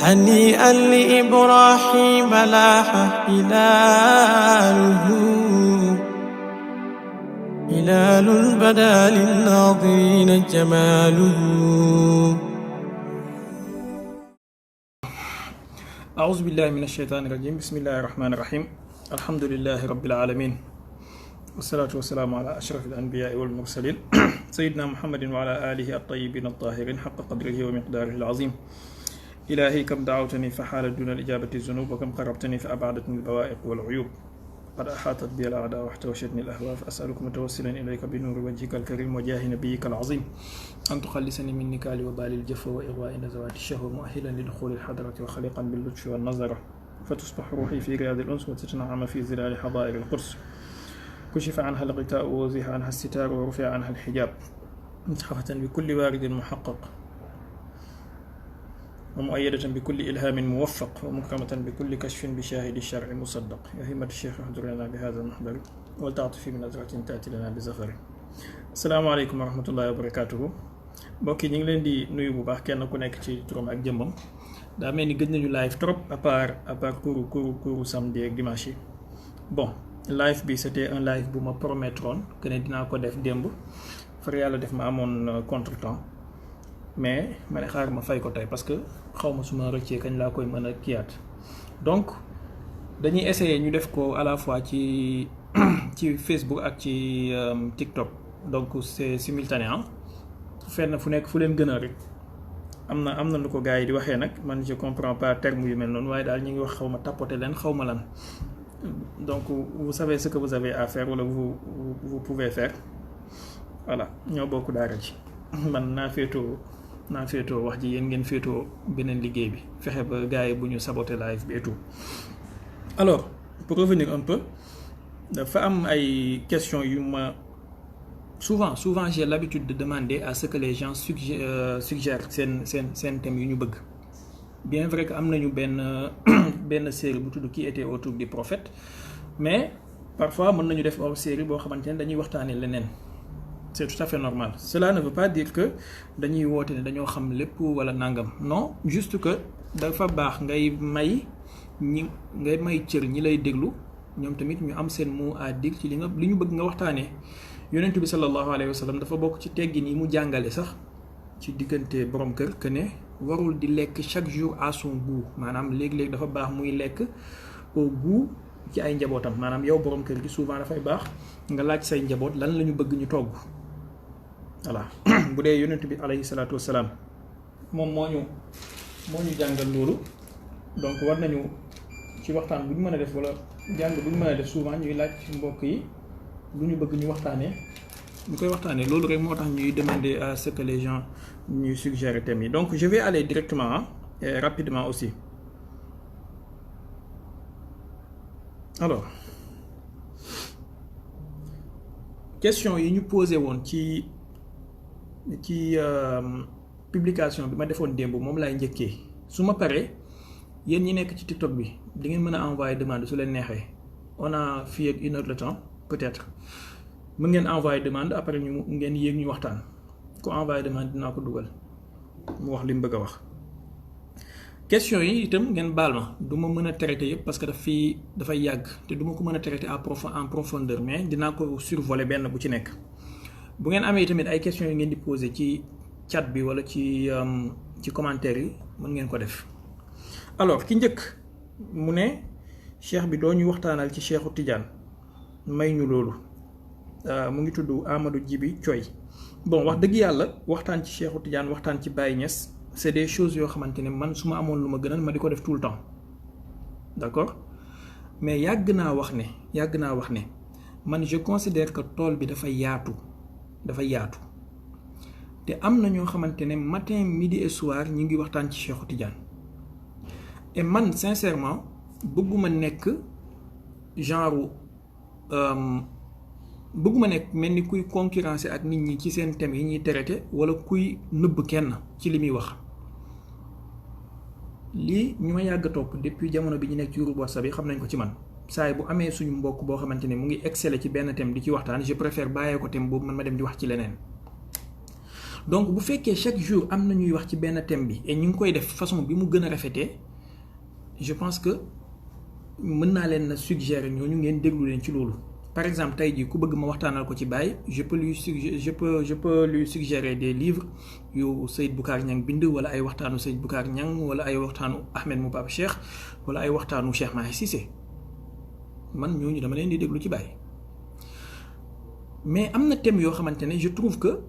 هنيئا لإبراهيم لاح هلاله هلال بدا للناظرين جماله. أعوذ بالله من الشيطان الرجيم. بسم الله الرحمن الرحيم. الحمد لله رب العالمين، والصلاة والسلام على أشرف الأنبياء والمرسلين سيدنا محمد وعلى آله الطيبين الطاهرين حق قدره ومقداره العظيم. إلهي كم دعوتني فحال دون الإجابة الذنوب، وكم قربتني فأبعدتني البوائق والعيوب. قد أحاطت بي الأعداء واحتوشتني الأهواء، فأسألك متوسلا إليك بنور وجهك الكريم وجاه نبيك العظيم أن تخلصني من نكال وبال الجفا وإغواء نزوات الشهوة، مؤهلا لدخول الحضرة وخليقا باللطف والنظرة، فتصبح روحي في رياض الأنس وتتنعم في ظلال حظائر القدس. كشف عنها الغطاء ووزح عنها الستار ورفع عنها الحجاب، متحفة بكل وارد محقق، ومؤيدة بكل إلهام موفق، ومكرمة بكل كشف بشاهد الشرع مصدق. يا همة الشيخ احضر لنا بهذا المحضر ولتعطفي من نظرة تأتي لنا بزفر. السلام عليكم ورحمة الله وبركاته. mbokk yi ñu ngi leen di nuyu bu baax kenn ku nekk ci turam ak jëmmam. daa mel ni gëj nañu live trop à part cours samedi ak dimanche yi. Bon, live bi c'était un live bu ma promettroon que ne dinaa ko def démb, far yàlla def ma amoon contretemps, mais ma ne xaar ma fay ko tey parce que xaw ma su ma rëccee kañ laa koy mën a kiyaat. Donc dañuy essayer ñu def ko à la fois ci Facebook ak ci TikTok, donc c'est simultané. Fenn fu nekk fu leen gën a rek am na lu ko gars yi di waxee nag, man je comprends pas terme yu mel noonu, waaye daal ñu ngi wax xaw ma tapoter leen xaw ma lan. Donc vous savez ce que vous avez à faire, wala vous pouvez faire. Voilà, ñoo bokk daara ji. Man naa féetoo wax ji, yéen ngeen féetoo beneen liggéey bi, fexe ba gars yi bu ñu saboter live bi et tout. Alors pour revenir un peu, dafa am ay questions yu ma souvent j'ai l'habitude de demander à ce que les gens suggèrent seen thème yu ñu bëgg. Bien vrai que am nañu benn série bu tudd Qui était autour du prophète, mais parfois mën nañu def hors série boo xamante ne dañuy waxtaanee leneen. C'est tout à fait normal. Cela ne veut pas dire que dañuy woote ne dañoo xam lépp wala nangam. Non, juste que dafa baax ngay may cër ñi lay déglu, ñoom tamit ñu am seen mot à dire ci li ñu bëgg nga waxtaanee. Yonent bi sallallahu alayhi wa sallam dafa bokk ci teggin yi mu jàngale sax ci diggante borom kër que ne warul di lekk chaque jour à son goût, maanaam léeg-léeg dafa baax muy lekk au goût ci ay njabootam. Maanaam yow borom kër gi souvent dafay baax nga laaj say njaboot lan la ñu bëgg ñu togg. Voilà. Bu dee yonent bi alayhi salaatu wasalaam moom moo ñu jàngal loolu, donc war nañu ci waxtaan bu ñu mën a def wala jàng bu ñu mën a def souvent ñuy laaj mbokk yi lu ñu bëgg ñu waxtaanee, ñu koy waxtaanee. Loolu rek moo tax ñuy demander à ce que les gens ñuy suggérer thèmes yi. Donc je vais aller directement et rapidement aussi. Alors question yi ñu posé woon ci publication bi ma defoon démb moom laay njëkkee. su ma paree yéen ñi nekk ci TikTok bi di ngeen mën a envoyer demande su leen neexee. On a fii ak 1 heure de temps peut-être, mën ngeen envoyer demande après ñu ngeen yéeg ñu waxtaan. ku envoyer demande dinaa ko dugal mu wax li mu bëgg a wax. question yi itam ngeen baal ma, du ma mën a traiter yëpp parce que dafay yàgg te du ma ko mën a traiter en profondeur, mais dinaa ko survoler benn bu ci nekk. Bu ngeen amee tamit ay questions yi ngeen di poser ci chat bi wala ci commentaire yi, mën ngeen ko def. Alors ki njëkk mu ne cheikh bi doo ñu waxtaanal ci Cheikhu Tidiane, may ñu loolu. Mu ngi tudd Amadou Djibi Thioy. Bon, wax dëgg yàlla waxtaan ci Cheikhu Tidiane, waxtaan ci Baye Niass, c'est des choses yoo xamante ne man su ma amoon lu ma gënal ma di ko def tout le temps, d'accord. Mais yàgg naa wax ne man je considère que tool bi dafa yaatu te am na ñoo xamante ne matin midi et soir ñi ngi waxtaan ci Cheikhu Tidiane. Et man sincèrement bëgguma nekk genre bëgguma nekk mel ni kuy concurrencer ak nit ñi ci seen thèmes yi ñuy traité, wala kuy nëbb kenn ci li muy wax. Lii ñu ma yàgg topp depuis jamono bi ñu nekk ci groupe WhatsApp yi xam nañ ko ci man. Saay bu amee suñu mbokk boo xamante ne mu ngi exceller ci benn thème di ci waxtaan, je préfère bàyyee ko thème boobu man ma dem di wax ci leneen. donc bu fekkee chaque jour am na ñuy wax ci benn thème bi et ñu ngi koy def façon bi mu gën a rafetee je pense que mën naa leen na suggérer ñooñu ngeen déglu leen ci loolu. Par exemple tey jii ku bëgg ma waxtaanal ko ci Baye je peux lui suggérer des livres yu Seyd Boucar Niang bind wala ay waxtaanu Seyd Boucar Niang wala ay waxtaanu Ahmed mu Pape Cheikh wala ay waxtaanu Cheikh Mahi Cissé man ñooñu dama leen di déglu ci Baye. Mais am na thème yoo xamante ne je trouve que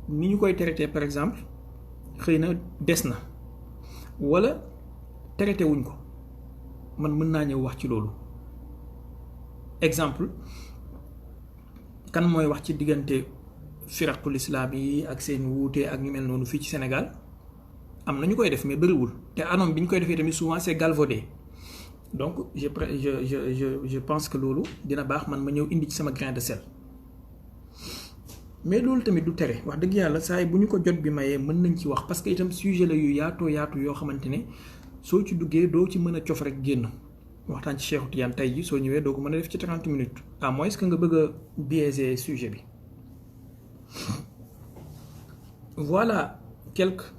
ni ñu koy traité par exemple xëy na des na wala traité wuñ ko man mën naa ñëw wax ci loolu. Exemple kan mooy wax ci diggante firaqul islam yi ak seen wuute ak ñu mel noonu fii ci Sénégal am na ñu koy def mais bëriwul te anam bi ñu koy defee tamit souvent c'est galvaudé donc je pense que loolu dina baax man ma ñëw indi ci sama grain de sel. Mais loolu tamit du tere wax dëgg yàlla saa yi bu ñu ko jot bi mayee mën nañ ci wax parce que itam sujet la yu yaatoo yaatu yoo xamante ne soo ci duggee doo ci mën a cof rek génn. waxtaan ci Cheikh Tidiane tey ji soo ñëwee doo ko mën a def ci 30 minutes à moins que nga bëgg a biaiser sujet bi. Voilà quelques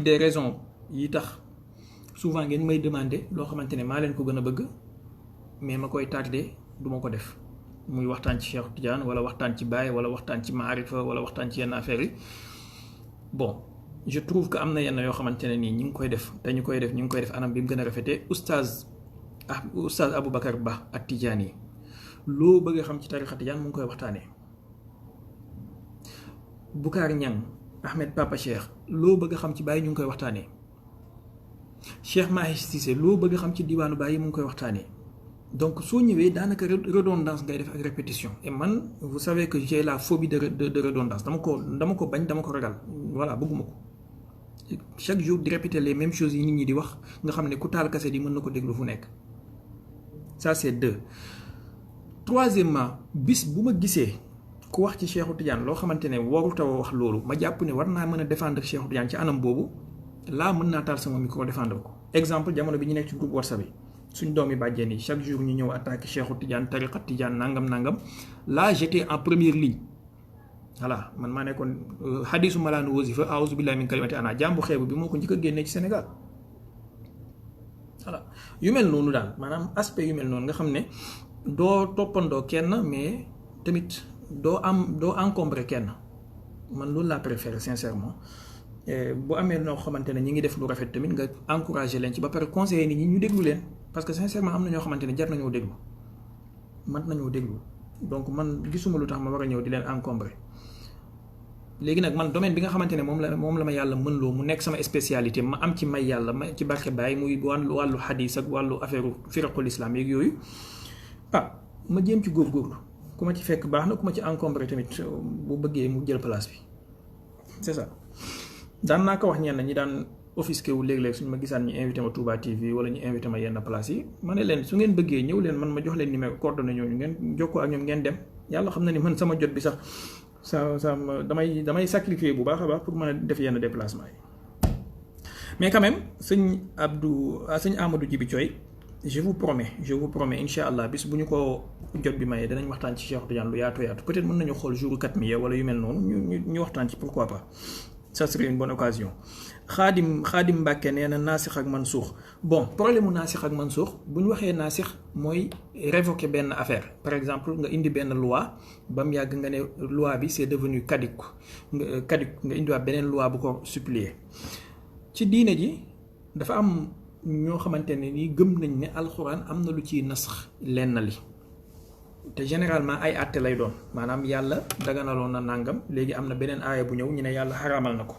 des raisons yi tax souvent ngeen may demander loo xamante ne maa leen ko gën a bëgg mais ma koy tardé du ma ko def muy waxtaan ci Cheikh Tidiane wala waxtaan ci Baye wala waxtaan ci Maarifa wala waxtaan ci yenn affaires yi. Bon je trouve que am na yenn yoo xamante ne nii ñu ngi koy def te ñu koy def anam bi mu gën a rafetee Oustaz Aboubacar Ba ak Tidiane yi loo bëgg a xam ci tarixa Tidiane mu ngi koy waxtaanee. Boucar Niang Ahmed Papa Cheikh loo bëgg a xam ci Baye ñu ngi koy waxtaanee. Cheikh Mahi Cissé loo bëgg a xam ci diwaanu Baye mu ngi koy waxtaanee. Donc soo ñëwee daanaka redondance ngay def ak répétition et man vous savez que j'ai la phobie de redondance dama ko bañ dama ko ragal voilà bëgguma ko. Chaque jour di répéter les mêmes choses yi nit ñi di wax nga xam ne ku taal kase di mën na ko déglu fu nekk. Ça c'est 2. Troisièmement bis bu ma gisee ku wax ci Cheikh Tidiane loo xamante ne warut a wax loolu ma jàpp ne war naa mën a défendre Cheikh Tidiane ci anam boobu laa mën naa taal sama micro défendre ko. Exemple jamono bi ñu nekk ci groupe WhatsApp yi suñ doomi bàjjen yi chaque jour ñu ñëw attaquer Cheikh Tidiane tariqa Tidiane nangam là j'étais en première ligne. Voilà man maa nekkoon hadisu malaanu wasifa a'uzu billahi min kalimati ana jàmbu xeebu bi moo ko njëkk a génnee ci Sénégal. Voilà yu mel noonu daal maanaam aspect yu mel noonu nga xam ne doo toppandoo kenn mais tamit doo encombrer kenn man loolu laa préféré sincèrement. Bu amee noo xamante ne ñi ngi def lu rafet tamit nga encourager leen ci ba pare conseiller nit ñi ñu déglu leen parce que sincèrement am na ñoo xamante ne jar nañoo déglu mat nañoo déglu donc man gisuma lu tax ma war a ñëw di leen encombrer. Léegi nag man domaine bi nga xamante ne moom la ma yàlla mën loo mu nekk sama spécialité ma am ci may yàlla ma ci barke Baye muy wàllu xadis ak wàllu affaire firaqul islam yeeg yooyu ma jéem ci góorgóorlu ku ma ci fekk baax na ku ma ci encombré tamit bu bëggee mu jël place bi c'est ça. daan naa ko wax ñenn ñi daan offisqué wu léeg-léeg suñu ma gisaan ñu invité ma Touba TV wala ñu invité ma yenn place yi ma ne leen su ngeen bëggee ñëw leen man ma jox leen numéro coordonnées ñooñu ngeen jokkoo ak ñoom ngeen dem yàlla xam na ni man sama jot bi sax damay sacrifier bu baax a baax pour mën a def yenn déplacement yi. Mais quand même sëñ Amadou Djibi Thioye je vous promets incha allah bis bu ñu ko jot bi mayee danañ waxtaan ci Cheikh Tidiane lu yaatu peut-être mën nañu xool jour 4 mai wala yu mel noonu ñu waxtaan ci pourquoi pas. Ça serait une bonne occasion. Khadim Mbacké nee na naasix ak mansuux bon problème mu naasix ak mansuux bu ñu waxee naasix mooy révoquer benn affaire par exemple nga indi benn loi ba mu yàgg nga ne loi bi c'est devenu caduc nga indiwaat beneen loi bu ko suppléer ci diine ji dafa am ñoo xamante ne ni gëm nañ ne alxuraan am na lu ciy nasax lenn li te généralement ay àtte lay doon maanaam yàlla daganaloon na nàngam léegi am na beneen aaya bu ñëw ñu ne yàlla xaraamal na ko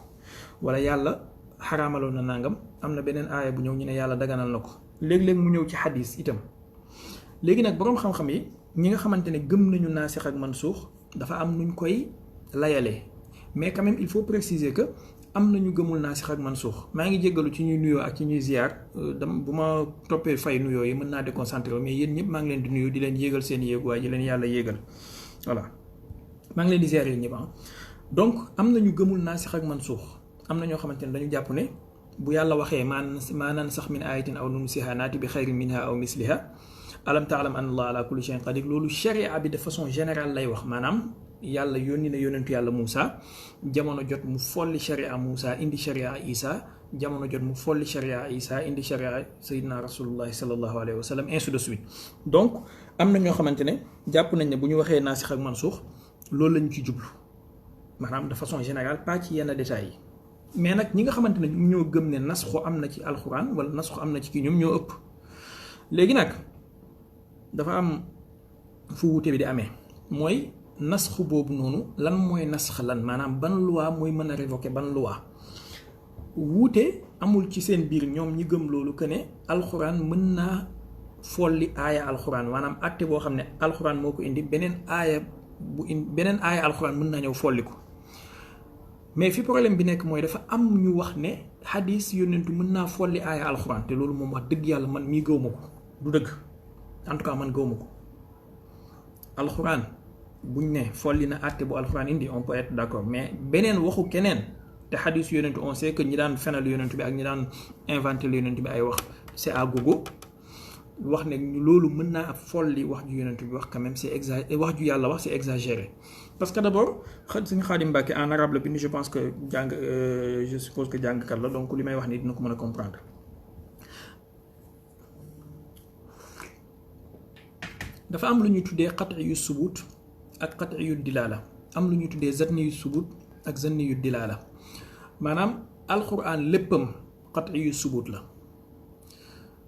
wala yàlla xaraamaloon na nàngam am na beneen aaya bu ñëw ñu ne yàlla daganal na ko léeg-léeg mu ñëw ci xadis itam. Léegi nag boroom xam-xam yi ñi nga xamante ne gëm nañu naasix ak mansuux dafa am nuñ koy layalee mais quand même il faut préciser que am nañu gëmul naasix ak mansuux maa ngi jéggalu ci ñuy nuyoo ak ci ñuy ziar bu ma toppee fay nuyoo yi mën naa déconcentré mais yéen ñëpp maa ngi leen di nuyu di leen yéegal seen yéeguwaay yi leen yàlla yéegal voilà maa ngi leen di ziar yéen ñëpp donc am nañu gëmul naasix ak mansuux am na ñoo xamante ne dañu jàpp ne bu yàlla waxee maa nansax min ayatin aw nunsiha naati bi xayrin minha aw misliha alam taalam an allah ala kulli shay'in qadir loolu sharia bi de façon générale lay wax maanaam yàlla yónni na yónentu yàlla Moussa jamono jot mu folli sharia Moussa indi sharia Isa jamono jot mu folli sharia Isa indi sharia sayyidina rasulullahi sallallahu alayhi wa sallam ainsi de suite. donc am na ñoo xamante ne jàpp nañ ne bu ñu waxee naasix ak mansuux loolu lañu ci jublu maanaam de façon générale pas ci yenn détails yi mais nag ñi nga xamante ne ñoo gëm ne nasxu am na ci alxuraan wala nasxu am na ci kii ñoom ñoo ëpp. léegi nag dafa am fu wuute bi di amee mooy nasxu boobu noonu lan mooy nasx lan maanaam ban loi mooy mën a révoquer ban loi. wuute amul ci seen biir ñoom ñi gëm loolu que ne alxuraan mën naa folli aaya alxuraan maanaam àtte boo xam ne alxuraan moo ko indi beneen aaya alxuraan mën naa ñëw folli ko mais fi problème bi nekk mooy dafa am ñu wax ne xadis yónnentu mën naa folli aaya alxuraan te loolu moom wax dëgg yàlla man mii gëw ma ko du dëgg en tout cas man gëw ma ko. alxuraan buñ ne folli na àtte bu alxuraan indi on peut être d'accord mais beneen waxu keneen. te xadis yonentu on sait que ñi daan fenal yonentu bi ak ñi daan inventé yonentu bi ay wax c'est à gogo wax ne loolu mën naa ab folli wax ju yonentu bi wax quand même c'est wax ju yàlla wax c'est exagéré parce que d'abord suñu Xaadim Mbàkke en arabe la bind je pense que je suppose que jàngkat la donc li may wax ni dina ko mën a comprendre. dafa am lu ñuy tuddee qat'i yu subut ak qat'i yu dilaala am lu ñuy tuddee zanni yu subut ak zanni yu dilaala maanaam alquran léppam qat'i yu subut la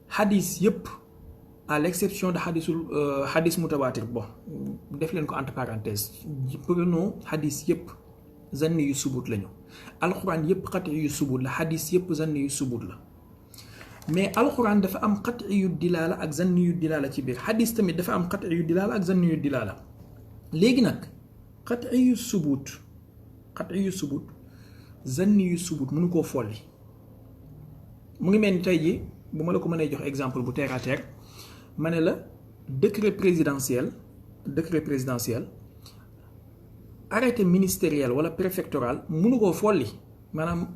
xadis yëpp à l'exception de xadis mutawaatir bon def leen ko entre parenthèses prenons xadis yëpp zanni yu subut lañu alquran yëpp qat'i yu subut la xadis yëpp zanni yu subut la mais alquran dafa am qat'i yu dilaala ak zanni yu dilaala ci biir xadis tamit dafa am qat'i yu dilaala ak zanni yu dilaala léegi nag qat'i yu subut zanni yu subut mënu koo folli mu ngi mel ni tey ji bu ma la ko mënee jox exemple bu terre à terre ma ne la décret présidentiel arrêté ministériel wala préfectoral mënu koo folli maanaam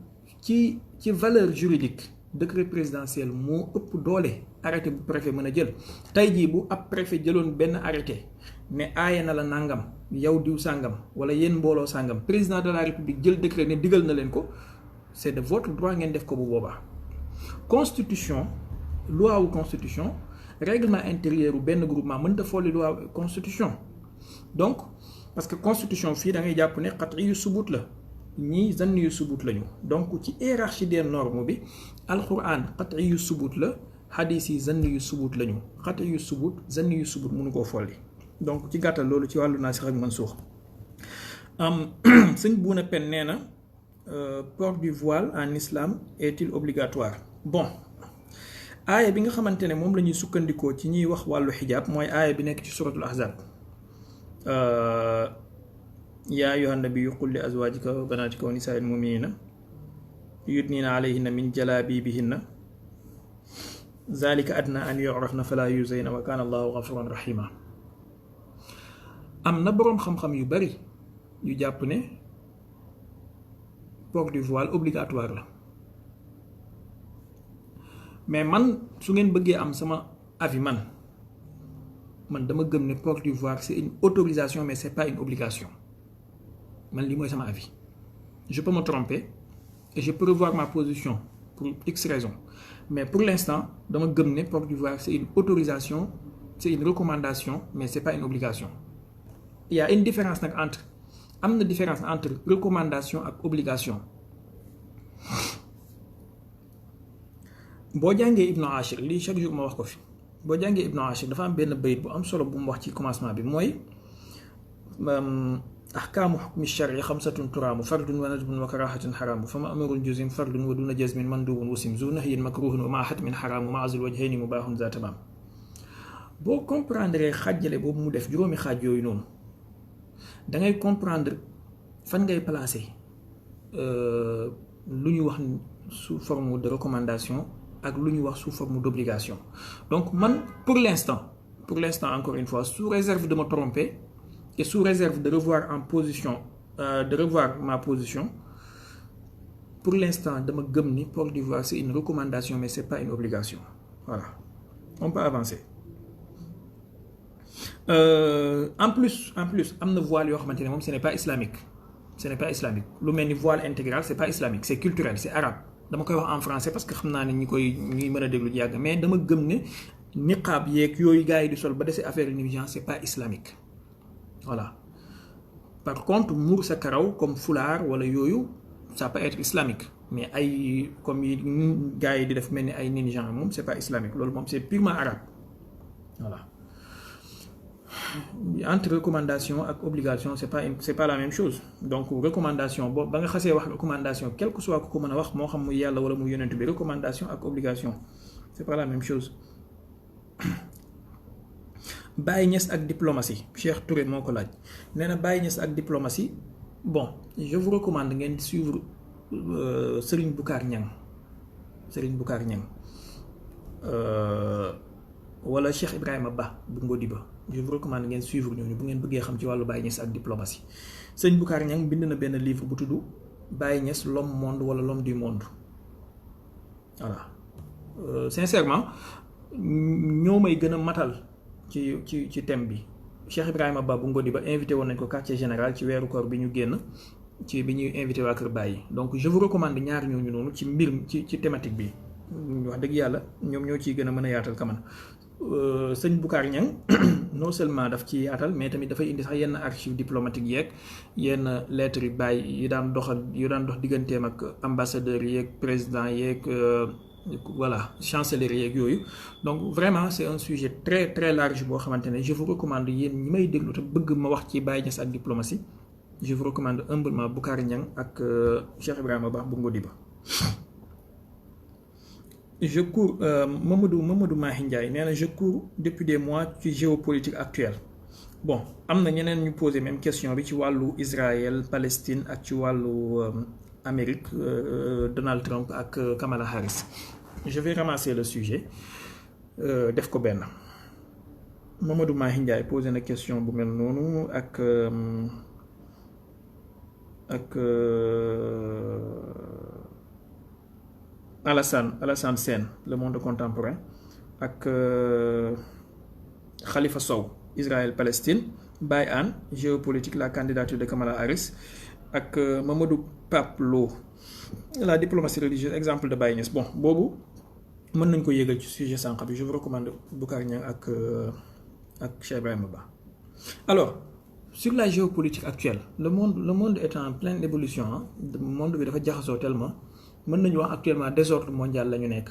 ci valeur juridique décret présidentiel moo ëpp doole arrêté bu préfet mën a jël tey jii bu ab préfet jëloon benn arrêté ne aaye na la nangam yow diw sàngam wala yéen mbooloo sàngam président de la république jël décret ne digal na leen ko c'est de votre droit ngeen def ko bu boobaa. constitution loi wu constitution règlement intérieur u benn groupement mënta folli loi constitution donc parce que constitution fii da ngay jàpp ne qat'i yu subut la ñii zanni yu subut lañu donc ci hiérarchie des normes bi alquran qat'i yu subut la hadith yi zanni yu subut lañu qat'i yu subut zanni yu subut mënu koo folli donc ci gàttal loolu ci wàllu nasikh ak mansukh sëñ Buuna Pen nee na port du voile en islam est-il obligatoire bon aaya bi nga xamante ne moom la ñuy sukkandikoo ci ñuy wax wàllu xijaab mooy aaya bi nekk ci suratul ahzab yaa ayyuhan nabiyyu qul li azwaajika wa banaatika wa nisaa'il mu'miniina yudniina alayhinna min jalaabiibihinna zaalika adnaa an yu'rafna falaa yuzayna wa kaana allaahu ghafuuran rahiima. am na boroom xam-xam yu bari yu jàpp ne port du voile obligatoire la mais man su ngeen bëggee am sama avis man dama gëm ne port du voile c'est une autorisation mais c'est pas une obligation man lii mooy sama avis je peux me tromper et je peux revoir ma position pour X raisons mais pour l'instant dama gëm ne port du voile c'est une autorisation c'est une recommandation mais c'est pas une obligation. Il y a une différence nag am na différence entre recommandation ak obligation. boo jàngee Ibnu Ashir lii chaque jour ma wax ko fi boo jàngee Ibnu Ashir dafa am benn bayit bu am solo bu mu wax ci commencement bi mooy ahkaamu hukmi shar'i xamsatun turaamu fardun wa nadbun wa karaahatun xaraamu fa ma amarul juzim fardun wa duna jazmin mandubun wasim zu nahyin makruhun wa ma hatmin xaraamu ma azul wajhayni mubaahun za tamaam. boo comprendre xaajale boobu mu def juróomi xaaj yooyu noonu da ngay comprendre fan ngay placer lu ñu wax sous forme de recommandation ak lu ñu wax sous forme d'obligation. donc man pour l'instant encore une fois sous réserve de me tromper et sous réserve de revoir ma position pour l'instant dama gëm ni port du voile c'est une recommandation mais c'est pas une obligation. Voilà, on peut avancer. En plus am na voile yoo xamante ne moom ce n'est pas islamique lu mel ni voile intégral c'est pas islamique c'est culturel c'est arabe dama koy wax en français parce que xam naa ne ñuy mën a déglu yàgg mais dama gëm ne niqaab yeeg yooyu gars yi di sol ba dese affaire négligence c'est pas islamique voilà. Par contre muur sa karaw comme foulard wala yooyu ça peut être islamique mais ay comme yi gars yi di def mel ni ay ninja moom c'est pas islamique loolu moom c'est purement arabe voilà. Entre recommandation ak obligation c'est pas la même chose donc recommandation boobu ba nga xasee wax recommandation quel que soit ko mën a wax moo xam muy yàlla wala muy yonent bi recommandation ak obligation c'est pas la même chose. Baye Niass ak diplomatie Cheikh Touré moo ko laaj nee na Baye Niass ak diplomatie bon je vous recommande ngeen suivre Serigne Boucar Niang wala Cheikh Ibrahima Ba bu Ngodiba je vous recommande ngeen suivre ñooñu bu ngeen bëggee xam ci wàllu Baye Niass ak diplomatie. Serigne Boucar Niang bind na benn livre bu tudd Baye Niass l'homme monde wala l'homme du monde voilà sincèrement ñoo may gën a matal ci thème bi. Cheikh Ibrahima Ba bu Ngodiba invité woon nañ ko quartier général ci weeru koor bi ñu génn ci bi ñuy invité waa Kër Baye donc je vous recommande ñaar ñooñu noonu ci mbir ci thématique bi wax dëgg yàlla ñoom ñoo ciy gën a mën a yaatal kaman. Sëñ Boucar Niang non seulement daf ci yaatal mais tamit dafay indi sax yenn archive diplomatique yeeg yenn lettres yu Baye yu daan dox digganteem ak ambassadeurs yeeg président yeeg voilà chancellerie yeeg yooyu donc vraiment c'est un sujet très très large boo xamante ne je vous recommande yéen ñi may déglu te bëgg ma wax ci Baye Niass ak diplomatie je vous recommande humblement Boucar Niang ak Cheikh Ibrahima Ba bu Ngodiba. Je cours Mamadou Mahi Ndiaye nee na je cours depuis des mois ci géopolitique actuelle bon am na ñeneen ñu poser même question bi ci wàllu Israël Palestine ak ci wàllu Amérique Donald Trump ak Kamala Harris. Je vais ramasser le sujet def ko benn. Mamadou Mahi Ndiaye posé na question bu mel noonu ak Alassane Sène Le Monde Contemporain ak Khalifa Sow Israël Palestine Baye Anne géopolitique la candidature de Kamala Harris ak Mamadou Pape Lo la diplomatie religieuse exemple de Baye Niass bon boobu mën nañ ko yégal ci sujet sànq bi je vous recommande Boucar Niang ak Cheikh Ibrahima Ba. Alors sur la géopolitique actuelle le monde est en pleine évolution le monde bi dafa jaxasoo tellement mën nañu wax actuellement désordre mondial la ñu nekk.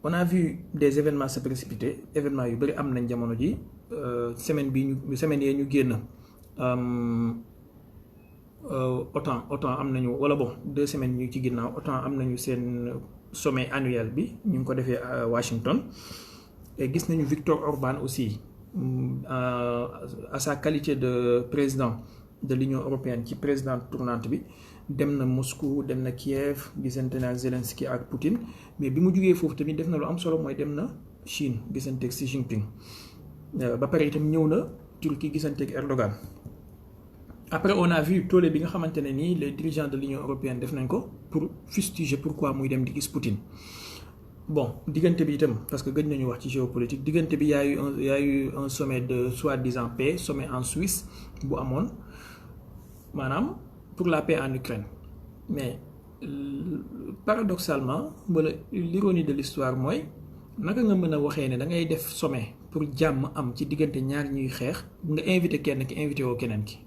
On a vu des événements se précipiter événements yu bari am nañ jamono ji semaine yee ñu génn OTAN am nañu wala bon 2 semaines ñu ci ginnaaw OTAN am nañu seen sommet annuel bi ñu ngi ko defee Washington et gis nañu Viktor Orban aussi à sa qualité de président de l'Union européenne ci présidente tournante bi dem na Moscou dem na Kiev gisante na ak Zelensky ak Poutine mais bi mu jugee foofu tamit def na lu am solo mooy dem na Chine gisante ak Xi Jinping ba pare itam ñëw na Turquie gisante ak Erdogan. Après on a vu tollé bi nga xamante ne nii les dirigeants de l'Union européenne def nañ ko pour fustiger pourquoi muy dem di gis Poutine. Bon diggante bi itam parce que gëj nañu wax ci géopolitique diggante bi y a eu un sommet de soi-disant paix sommet en Suisse bu amoon maanaam pour la paix en Ukraine mais paradoxalement wala l'ironie de l'histoire mooy naka nga mën a waxee ne da ngay def sommet pour jàmm am ci diggante ñaar ñuy xeex nga invité kenn ki invité woo keneen ki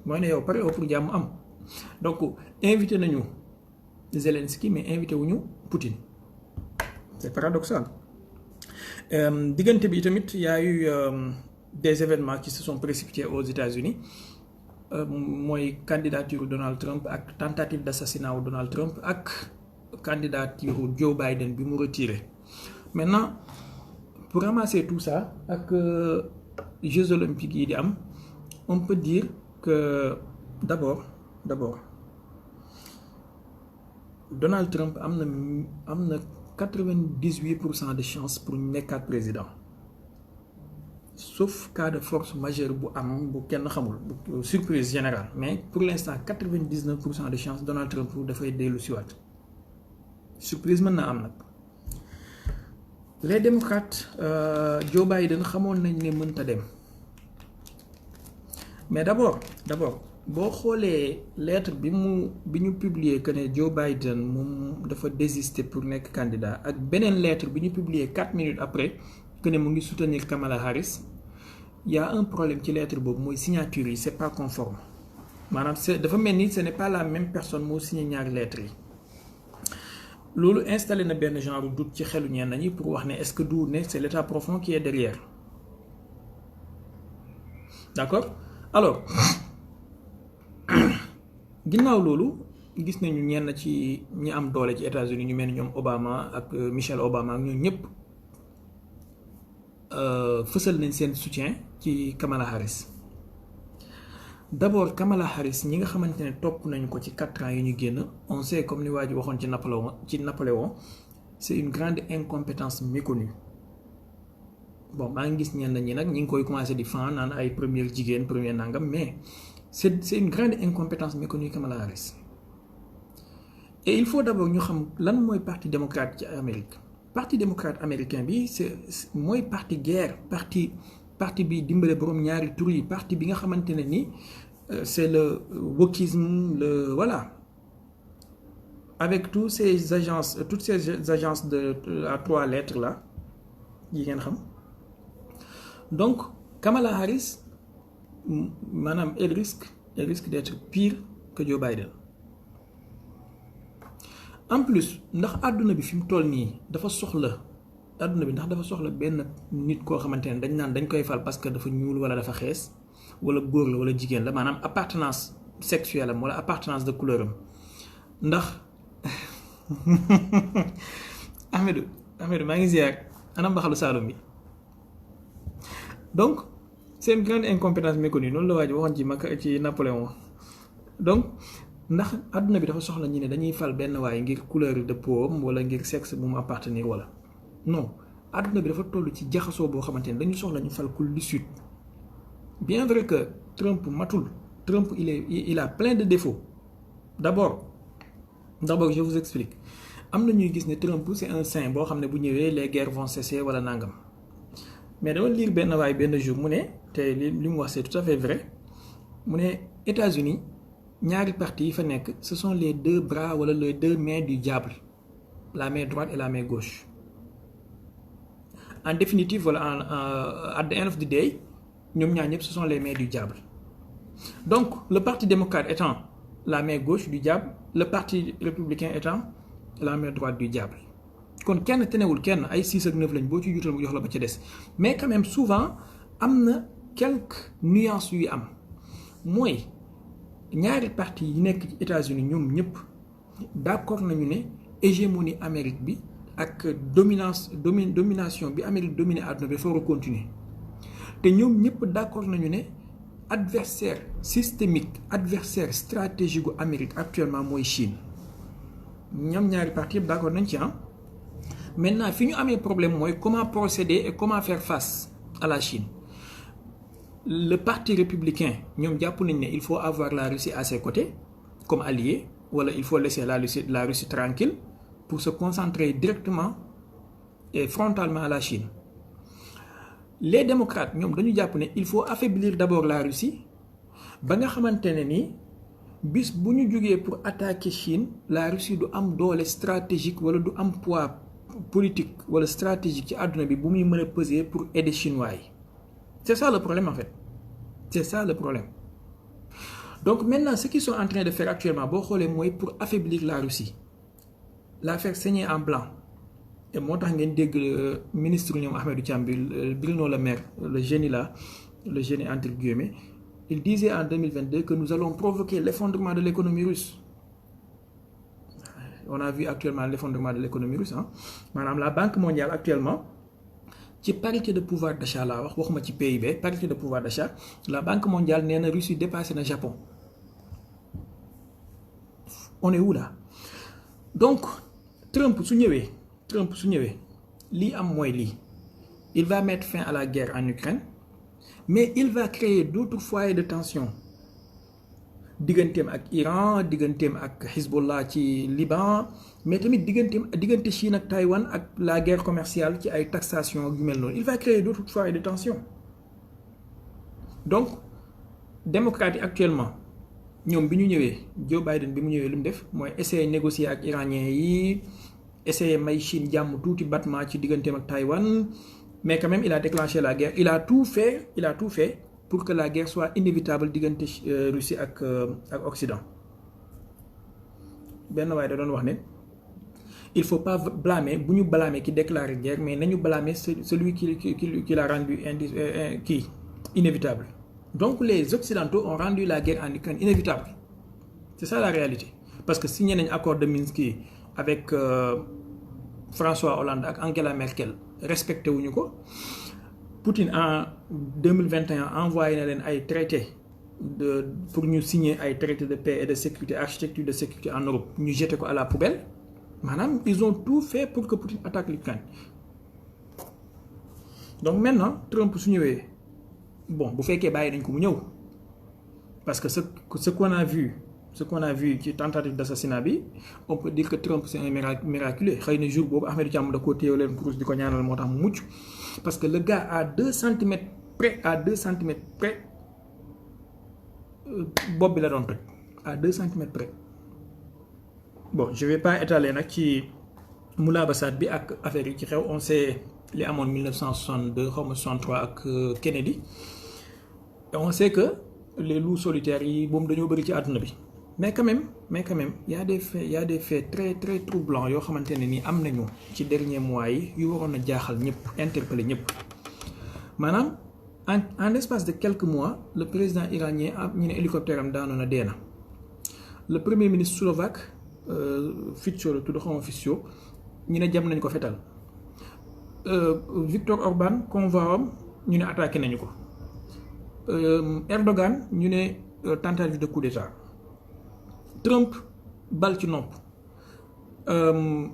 mooy ne yow pare woo pour jàmm am donc invité nañu Zelensky mais invité wuñu Poutine c'est paradoxal. Diggante bi tamit y a eu des événements qui se sont précipités aux États-Unis mooy candidature Donald Trump ak tentative d'assassinat wu Donald Trump ak candidature Joe Biden bi mu retiré. Maintenant pour ramasser tout ça ak Jeux olympiques yi di am on peut dire que d'abord Donald Trump am na 98% de chance pour nekkaat président sauf cas de force majeure bu am bu kenn xamul bu surprise générale mais pour l'instant 99% de chance Donald Trump dafay dellu siwaat surprise mën na am nag les démocrates Joe Biden xamoon nañ ne mënta dem mais d'abord boo xoolee lettre bi ñu publier que ne Joe Biden moom dafa désister pour nekk candidat ak beneen lettre bi ñu publier 4 minutes après que ne mu ngi soutenir Kamala Harris il y a un problème ci lettre boobu mooy signature yi c'est pas conforme maanaam dafa mel ni ce n'est pas la même personne moo signé ñaari lettres yi loolu installé na benn genre doute ci xelu ñenn ñi pour wax ne est-ce que du ne c'est l'état profond qui est derrière d'accord alors ginnaaw loolu gis nañu ñenn ci ñi am doole ci États-Unis ñu mel ni ñoom Obama ak Michelle Obama ak ñoom ñëpp fësal nañ seen soutien ci Kamala Harris d'abord Kamala Harris ñi nga xamante ne topp nañu ko ci 4 ans yi ñu génn on sait comme ni waa ji waxoon ci Napoléon c'est une grande incompétence méconnue bon maa ngi gis ñenn ñi nag ñi ngi koy commencé di fan naan ay première jigéen première nangam mais c'est une grande incompétence méconnue Kamala Harris et il faut d'abord ñu xam lan mooy parti démocrate ci Amérique parti démocrate américain bi c'est mooy parti guerre parti bi dimbale borom ñaari tur yi parti bi nga xamante ne ni c'est le wokisme le voilà avec toutes ces agences de à 3 lettres là yi ngeen xam donc Kamala Harris maanaam elle risque d'être pire que Joe Biden en plus ndax àdduna bi fi mu toll nii dafa soxla benn nit koo xamante ne dañ naan dañ koy fal parce que dafa ñuul wala dafa xees wala góor la wala jigéen la maanaam appartenance sexuelle am wala appartenance de couleur am ndax Ahmedou maa ngi ziar anam baxalu Saalum bi donc c'est une grande incompétence méconnue loolu la waa ji waxoon ci Napoléon donc ndax àdduna bi dafa soxla ñi ne dañuy fal benn waaye ngir couleur de peau am wala ngir sexe bu mu appartenir wala non àdduna bi dafa toll ci jaxasoo boo xamante ne dañu soxla ñu fal ku lucide bien vrai que Trump matul Trump il a plein de défauts d'abord je vous explique am na ñuy gis ne Trump c'est un saint boo xam ne bu ñëwee les guerres vont cesser wala nangam mais dama lire benn waay benn jour mu ne te li mu wax c'est tout à fait vrai mu ne États-Unis ñaari parti yi fa nekk ce sont les 2 bras wala les 2 mains du diable la main droite et la main gauche en définitive voilà at the end of the day ñoom ñaar ñëpp ce sont les mains du diable donc le parti démocrate étant la main gauche du diable le parti républicain étant la main droite du diable kon kenn tenewul kenn ay 6 ak 9 lañ boo ci juutal mu jox la ba ca des mais quand même souvent am na quelques nuances yu am mooy ñaari parti yi nekk ci États-Unis ñoom ñëpp d'accord nañu ne hégémonie Amérique bi ak domination bi Amérique dominé àdduna bi dafa war a continuer te ñoom ñëpp d'accord nañu ne adversaire systémique adversaire stratégique gu Amérique actuellement mooy Chine ñoom ñaari parti yëpp d'accord nañ ci maintenant fi ñu amee problème mooy comment procéder et comment faire face à la Chine le parti républicain ñoom jàpp nañ ne il faut avoir la Russie à ses côtés comme allié wala il faut laisser la Russie tranquille pour se concentrer directement et frontalement à la Chine les démocrates ñoom dañu jàpp ne il faut affaiblir d'abord la Russie ba nga xamante ne ni bis bu ñu jógee pour attaquer Chine la Russie du am doole stratégique wala du am poids politique wala stratégique ci àdduna bi bu muy mën a peser pour aider chinois yi c'est ça le problème en fait c'est ça le problème donc maintenant ce qu'ils sont en train de faire actuellement boo xoolee mooy pour affaiblir la Russie la faire saigner en blanc et moo tax ngeen dégg ministre ñoom Ahmadou Thiam bi Bruno Le Maire le génie entre guillemets il disait en 2022 que nous allons provoquer l'effondrement de l'économie russe. On a vu actuellement l'effondrement de l'économie russe maanaam la Banque mondiale actuellement ci parité de pouvoir d'achat laa waxuma ci PIB parité de pouvoir d'achat la Banque mondiale nee na Russie dépassé na Japon. On est où là? Donc Trump su ñëwee lii am mooy lii il va mettre fin à la guerre en Ukraine mais il va créer d'autres foyers de tension digganteem ak Iran digganteem ak Hezbollah ci Liban mais tamit diggante Chine ak Taïwan ak la guerre commerciale ci ay taxation yu mel noonu il va créer d'autres foyers de tension. Donc démocrates yi actuellement ñoom bi ñu ñëwee Joe Biden bi mu ñëwee lu mu def mooy essayer négocier ak iraniens yi essayer may Chine jàmm tuuti battement ci digganteem ak Taïwan mais quand même il a déclenché la guerre il a tout fait pour que la guerre soit inévitable diggante Russie ak Occident. benn waaye da doon wax ne il faut pas blâmer bu ñu blâmer ki déclarer guerre mais nañu blâmer celui qui l'a rendu inévitable. Donc les Occidentaux ont rendu la guerre en Ukraine inévitable. C'est ça la réalité. Parce que signé un accord de Minsk avec François Hollande et Angela Merkel, respecté wuñu ko. Poutine en 2021 a envoyé un traité pour nous signer un traité de paix et de sécurité, architecture de sécurité en Europe. Nous jeter à la poubelle. Madame, ils ont tout fait pour que Poutine attaque l'Ukraine. Donc maintenant, Trump s'est bon, vous faites que Biden comme nous, parce que ce qu'on a vu qui tentative d'assassinat bi, on peut dire que Trump c'est un miraculeux. Xeyna jour bobu Ahmed Thiam da ko téwlen course diko ñaanal motax mu mucc parce que le gars à 2 cm près bob bi la don toj à 2 cm près. Bon, je vais pas étaler nak ci moulabasat bi ak affaire yi ci xew on sait li amone 1962 xawma 63 ak Kennedy. Et on sait que les loups solitaires yi boom dañoo bëri ci àdduna bi mais quand même il y a des faits très très troublants yoo xamante ne nii am nañu ci dernier mois yi yu waroon a jaaxal ñëpp interpeller ñëpp maanaam en l'espace de quelques mois le président iranien ñu ne hélicoptère am daanoon a dee na le premier ministre slovaque Fico la tudd xawma Fico ñu ne jam nañ ko fetal Viktor Orban convoi am ñu ne attaqué nañu ko Erdogan ñu ne tentative de coup d'état Trump bal ci nopp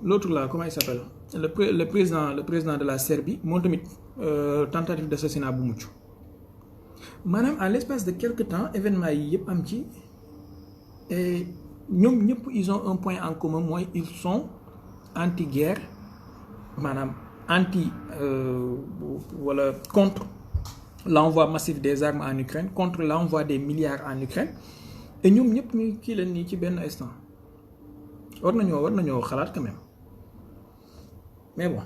l'autre là comment il s'appelle le président de la Serbie moom tamit tentative d'assassinat bu mucc maanaam en l'espace de quelque temps événement yi yëpp am ci et ñoom ñëpp ils ont un point en commun mooy ils sont anti-guerre maanaam wala contre l'envoi massif des armes en Ukraine, contre l'envoi des milliards en Ukraine. Et nous, nous, qui l'en ni ci ben instant. War nañoo xalaat quand même. Mais bon,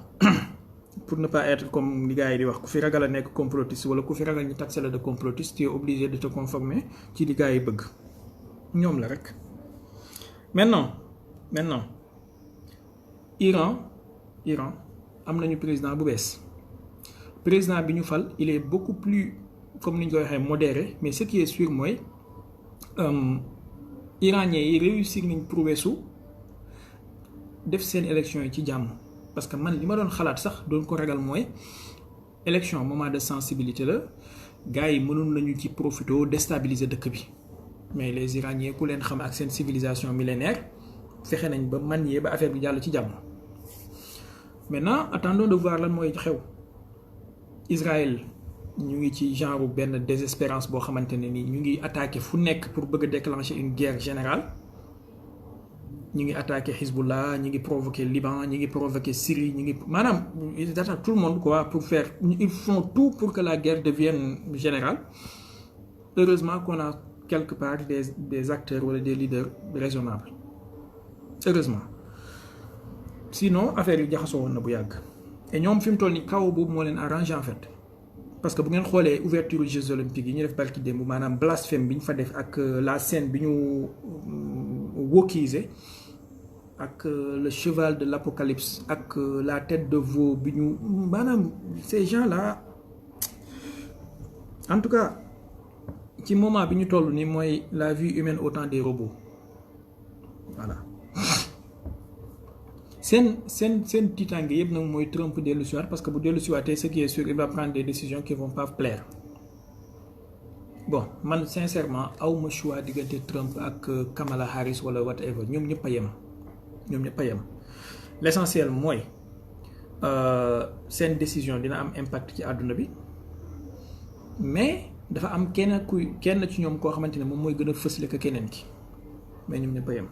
pour ne pas être comme les gars yi di wax ku fi ragal a nekk complotiste wala ku fi ragal ñu taxé la de complotiste, tu es obligé de te conformer ci li gars yi bëgg. Ñoom la rek. Maintenant, Iran am nañu président bu bees. Président bi ñu fal il est beaucoup plus comme ni ñu koy waxee modéré mais ce qui est sûr mooy iraniens yi réussir nañ prouver su def seen élection yi ci jàmm parce que man li ma doon xalaat sax doon ko ragal mooy élection moment de sensibilité la gars yi mënoon nañu ci profiter déstabiliser dëkk bi mais les iraniens ku leen xam ak seen civilisation millénaire fexe nañ ba manier ba affaire bi jàll ci jàmm maintenant attendons de voir lan mooy xew. Israël ñu ngi ci genre benn désespérance boo xamante ne ni ñu ngi attaqué fu nekk pour bëgg a déclencher une guerre générale ñu ngi attaqué Hezbollah ñu ngi provoqué Liban ñu ngi provoqué Syrie ñu ngi maanaam ils attaquent tout le monde quoi pour faire ils font tout pour que la guerre devienne générale. Heureusement qu'on a quelque part des acteurs wala des leaders raisonnables heureusement sinon affaire yi jaxasoo woon na bu yàgg. Et ñoom fi mu toll nii kaw boobu moo leen arrangé en fait parce que bu ngeen xoolee ouverture Jeux olympiques yi ñu def barki démb maanaam blasphème bi ñu fa def ak la scène bi ñu wokisé ak le cheval de l'apocalypse ak la tête de veau bi ñu maanaam ces gens là en tout cas ci moment bi ñu toll nii mooy la vie humaine au temps des robots voilà. Sen titangue yëpp nag mooy Trump dellu si waat parce que bu dellu si waatee ce qui est sûr il va prendre des décisions qui vont pas plaire bon man sincèrement awma choix diggante Trump ak Kamala Harris wala whatever ñoom ñëpp a yem l'essentiel mooy seen décision dina am impact ci àdduna bi mais dafa am kenn ci ñoom koo xamante ne moom mooy gën a fësle ko keneen ki mais ñoom ñëpp a yem.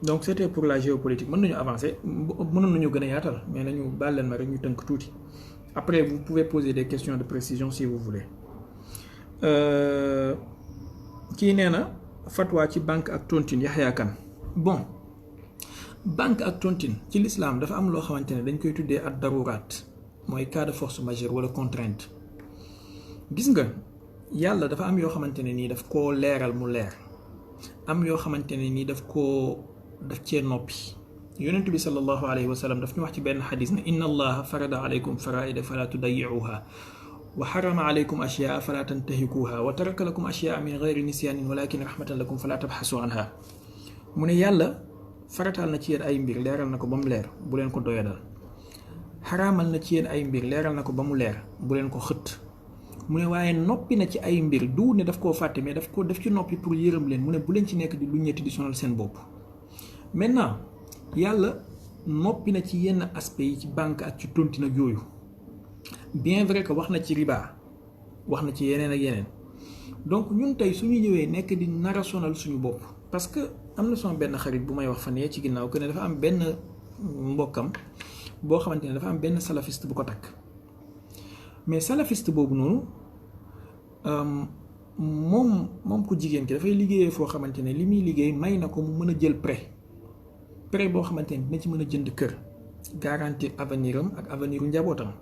donc c'était pour la géopolitique mën nañu avancer mënoon nañu gën a yaatal mais nañu baal leen ma rek ñu tënk tuuti après vous pouvez poser des questions de précision si vous voulez. kii nee na fatwa ci banque ak tontine Yaxya Kan bon banque ak tontine ci l'islam dafa am loo xamante ne dañ koy tuddee ad daruraat mooy cas de force majeure wala contrainte. gis nga yàlla dafa am yoo xamante ne nii daf koo leeral mu leer am yoo xamante ne nii daf cee noppi. yonent bi sallallahu alayhi wa sallam daf ñu wax ci benn xadis ne inna allaha farada alaykum faraida fala tudayiuha wa xarama alaykum ashyaa fala tantahikuha wa taraka lakum ashyaa min gayri nisyanin walakin rahmatan lakum fala tabxasu anha. mu ne yàlla farataal na ci yéen ay mbir leeral na ko ba mu leer bu leen ko doyadal, xaraamal na ci yéen ay mbir leeral na ko ba mu leer bu leen ko xëtt. mu ne waaye noppi na ci ay mbir du ne daf koo fàtte mais daf ci noppi pour yërëm leen mu ne bu leen ci nekk di lu ñetti di sonal seen bopp. maintenant yàlla noppi na ci yenn aspect yi ci banque ak ci tontine ak yooyu bien vrai que wax na ci riba wax na ci yeneen ak yeneen. donc ñun tey suñu ñëwee nekk di nara sonal suñu bopp parce que am na sama benn xarit bu may wax fan yee ci ginnaaw que ne dafa am benn mbokkam boo xamante ne dafa am benn salafiste bu ko takk mais salafiste boobu noonu moom ku jigéen ki dafay liggéeyee foo xamante ne li muy liggéey may na ko mu mën a jël prêt boo xamante ne dina ci mën a jënd kër garantir avenir am ak avenir u njabootam.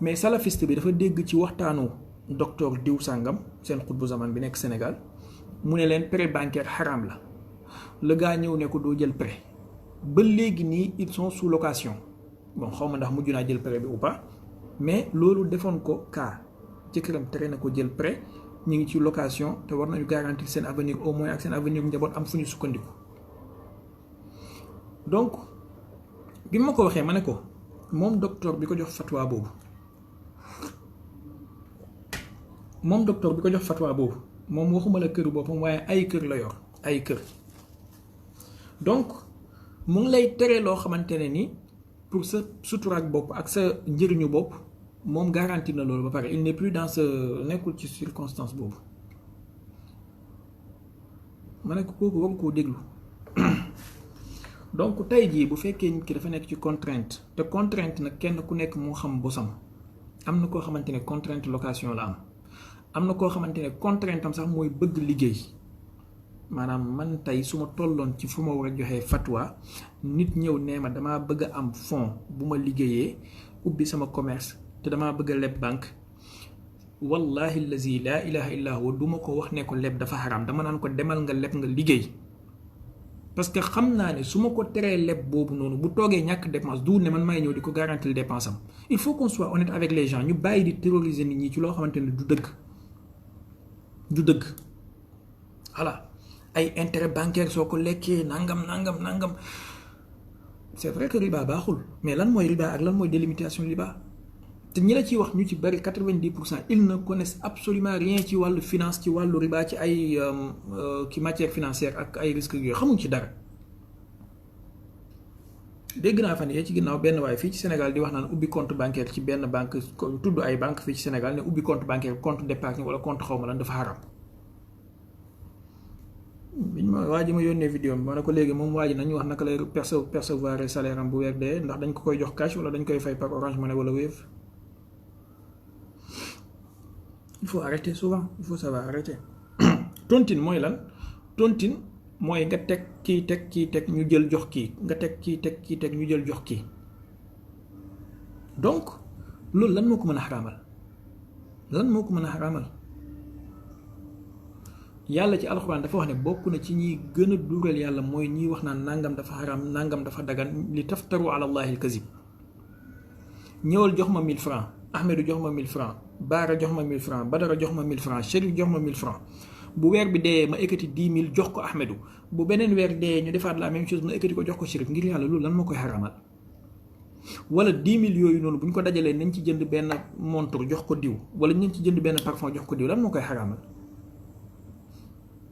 mais salafiste bi dafa dégg ci waxtaanu docteur diw sàngam seen xutbu zaman bi nekk Sénégal mu ne leen prêt bancaire xaraam la. le gars ñëw ne ko doo jël prêt ba léegi nii ils sont sous location bon xaw ma ndax mujj naa jël prêt bi ou pas mais loolu defoon ko cas jëkkëram tere na ko jël prêt ñu ngi ci location te war nañu garantir seen avenir au moins ak seen avenir njaboot am fu ñu sukkandiku. donc bi ma ko waxee ma ne ko moom docteur bi ko jox fatwa boobu moom waxuma la kër boppam waaye ay kër la yor ay kër. donc mu ngi lay tere loo xamante ne ni pour sa suturaak bopp ak sa njëriñu bopp moom garanti na loolu ba pare il n'est plus dans ce nekkul ci circonstance boobu. ma ne ko kooku war koo déglu donc tey jii bu fekkee nit ki dafa nekk ci contrainte te contrainte nag kenn ku nekk moo xam bosam am na koo xamante ne contrainte location la am na koo xamante ne contrainte am sax mooy bëgg liggéey. maanaam man tey su ma tolloon ci fu ma war a joxee fatwa nit ñëw nee ma damaa bëgg a am fonds bu ma liggéeyee ubbi sama commerce te damaa bëgg a leb banque wallahi allazi laa ilaha illa huwa du ma ko wax ne ko leb dafa xaraam dama naan ko demal nga leb nga liggéey. parce que xam naa ne su ma ko teree leb boobu noonu bu toogee ñàkk dépense du ne man may ñëw di ko garantir dépense am. il faut qu'on soit honnête avec les gens ñu bàyyi di terroriser nit ñi ci loo xamante ne du dëgg voilà. ay intérêt bancaire soo ko lekkee nangam c'est vrai que riba baaxul mais lan mooy riba ak lan mooy délimitation riba te ñi la ciy wax ñu ci bari 90% ils ne connaissent absolument rien ci wàllu finance ci wàllu riba ci ay ki matière financière ak ay risques yooyu xamuñ ci dara. dégg naa fan yee ci ginnaaw benn waaye fii ci Sénégal di wax naan ubbi compte bancaire ci benn banque tudd ay banque fii ci Sénégal ne ubbi compte bancaire compte d'épargne wala compte xaw ma lan dafa xaram. waa ji ma yónnee vidéo bi ma ne ko léegi moom waa ji nañu wax naka lay percevoir salaire am bu weer dee ndax dañ ko koy jox cash wala dañ koy fay par Orange Money wala Wave. il faut arrêter souvent il faut savoir arrêter. tontine mooy lan tontine mooy nga teg kii teg ñu jël jox kii nga teg kii teg ñu jël jox kii donc loolu lan moo ko mën a xaraamal yàlla ci alxuraan dafa wax ne bokk na ci ñi gën a dugal yàlla mooy ñiy wax naan nangam dafa xaraam nangam dafa dagan li taftaru ala allahi alkazib. ñëwal jox ma 1000 francs Ahmedou jox ma 1000 francs Baara jox ma 1000 francs Badara jox ma 1000 francs Chérif jox ma 1000 francs bu weer bi dee ma ekkati 10 000 jox ko Ahmedou bu beneen weer dee ñu defaat la même chose ma ekkati ko jox ko Chérif ngir yàlla loolu lan moo koy xaraamal. wala 10 000 yooyu noonu bu ñu ko dajalee nañ ci jënd benn montre jox ko diw wala nañ ci jënd benn parfum jox ko diw lan moo koy xaraamal.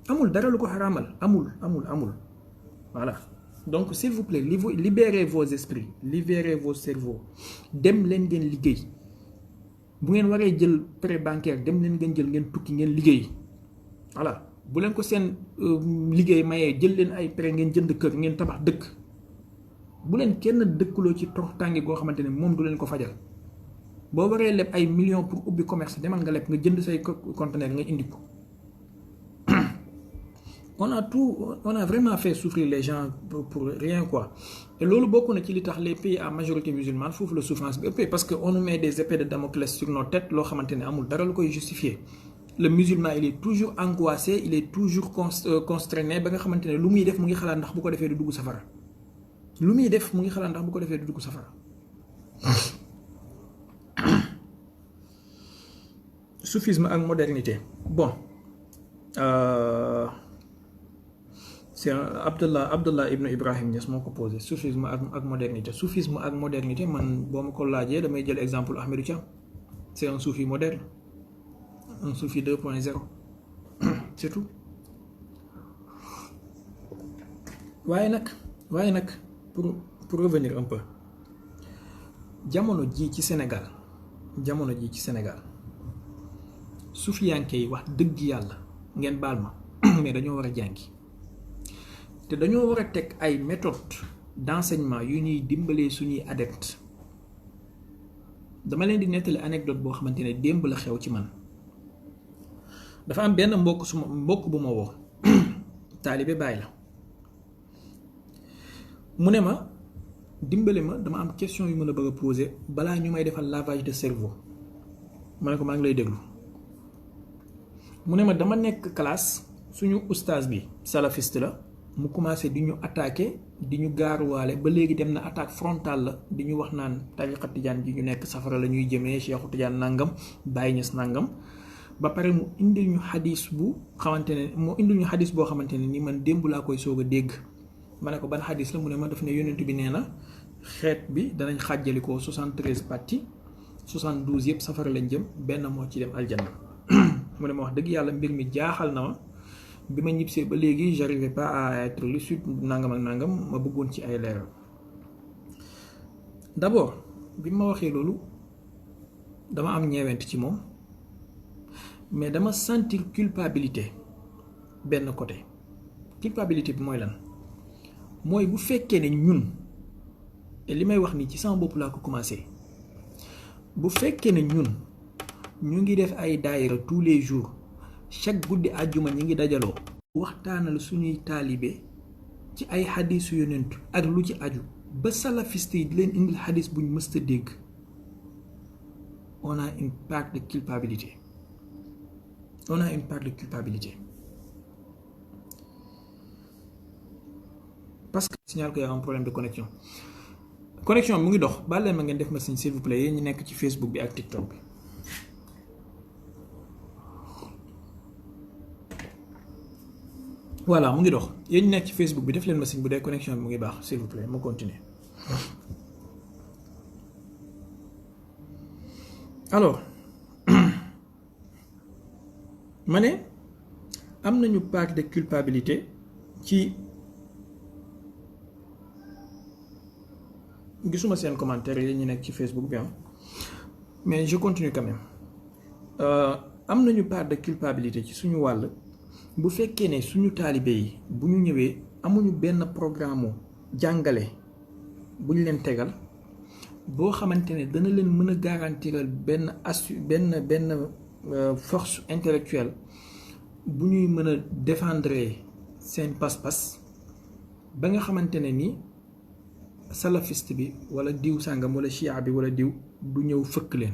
amul dara lu ko xaraamal amul voilà donc s'il vous plaît libérez vos esprits libérez vos cerveaux dem leen ngeen liggéey bu ngeen waree jël prêt bancaire dem leen ngeen jël ngeen tukki ngeen liggéey voilà bu leen ko seen liggéey mayee jël leen ay prêt ngeen jënd kër ngeen tabax dëkk bu leen kenn dëkkuloo ci torox tànge goo xamante ne moom du leen ko fajal boo waree leb ay millions pour ubbi commerce demal nga leb nga jënd say conteneur nga indi ko on a vraiment fait souffrir les gens pour rien quoi et loolu bokk na ci li tax les pays à majorité musulmane foofu la souffrance bi ëppee parce que on nous met des épées de Damoclès sur nos têtes loo xamante ne amul dara lu koy justifier le musulman il est toujours angoissé il est toujours consterné ba nga xamante ne lu muy def mu ngi xalaat ndax bu ko defee du dugg safara lu muy def mu ngi xalaat ndax bu ko defee du dugg safara soufisme ak modernité bon c'est Abdallah Ibn Ibrahim Niass moo ko posé soufisme ak modernité man boo ma ko laajee damay jël exemple Ahmadou Thiam c'est un soufi moderne un soufi 2.0 c'est tout waaye nag pour revenir un peu jamono ji ci Sénégal sufiyanke yi wax dëgg yàlla ngeen baal ma mais dañoo war a jàngi te dañoo war a teg ay méthodes d'enseignement yu ñuy dimbalee suñuy adeptes dama leen di nettali anecdote boo xamante ne démb la xew ci man dafa am benn mbokk bu ma woo taalibe Baay la mu ne ma dimbale ma dama am question yu mën a bëgg a poser balaa ñu may defal lavage de cerveau ma ne ko maa ngi lay déglu mu ne ma dama nekk classe suñu ustaas bi salafiste la mu commencé di ñu attaquer di ñu gaaruwaale ba léegi dem na attaque frontale la di ñu wax naan tariqa tijaan ji ñu nekk safara la ñuy jëmee Cheikhu Tijaan nangam Baay Ñas nangam ba pare mu indil ñu xadis boo xamante ne ni man démb laa koy soog a dégg ma ne ko ban xadis la mu ne ma daf ne yonent bi nee na xeet bi danañ xàjjalikoo 73 parties 72 yëpp safara lañ jëm benn moo ci dem aljanna mu ne ma wax dëgg yàlla mbir mi jaaxal na ma bi ma ñibbisee ba léegi j'arrivais pas à être lucide nangam ak nangam ma bëggoon ci ay leeral d'abord bi ma waxee loolu dama am ñeewent ci moom mais dama sentir culpabilité benn côté culpabilité bi mooy lan mooy bu fekkee ne ñun et li may wax nii ci sama bopp laa ko commencé bu fekkee ne ñun ñu ngi def ay daayira tous les jours chaque guddi àjjuma ñi ngi dajaloo waxtaanal suñuy taalibe ci ay xadisu yonentu ak lu ci aju ba salafiste yi di leen indil xadis buñ mësta dégg on a une part de culpabilité parce que signal que y a un problème de connexion mu ngi dox baal leen ma ngeen def ma signe s'il vous plaît yéen ñi nekk ci Facebook bi ak TikTok bi voilà mu ngi dox yéen ñi nekk ci Facebook bi def leen ma signe bu dee connexion bi mu ngi baax s'il vous plaît ma continuer alors ma ne am nañu part de culpabilité ci gisuma seen commentaire yi ñu nekk ci Facebook bi mais je continue quand même am nañu part de culpabilité ci suñu wàll bu fekkee ne suñu taalibe yi bu ñu ñëwee amuñu benn programme jàngale bu ñu leen tegal boo xamante ne dana leen mën a garantiral benn force intellectuelle bu ñuy mën a défendre seen pas-pas ba nga xamante ne ni salafiste bi wala diw sàngam wala chia bi wala diw du ñëw fëkk leen.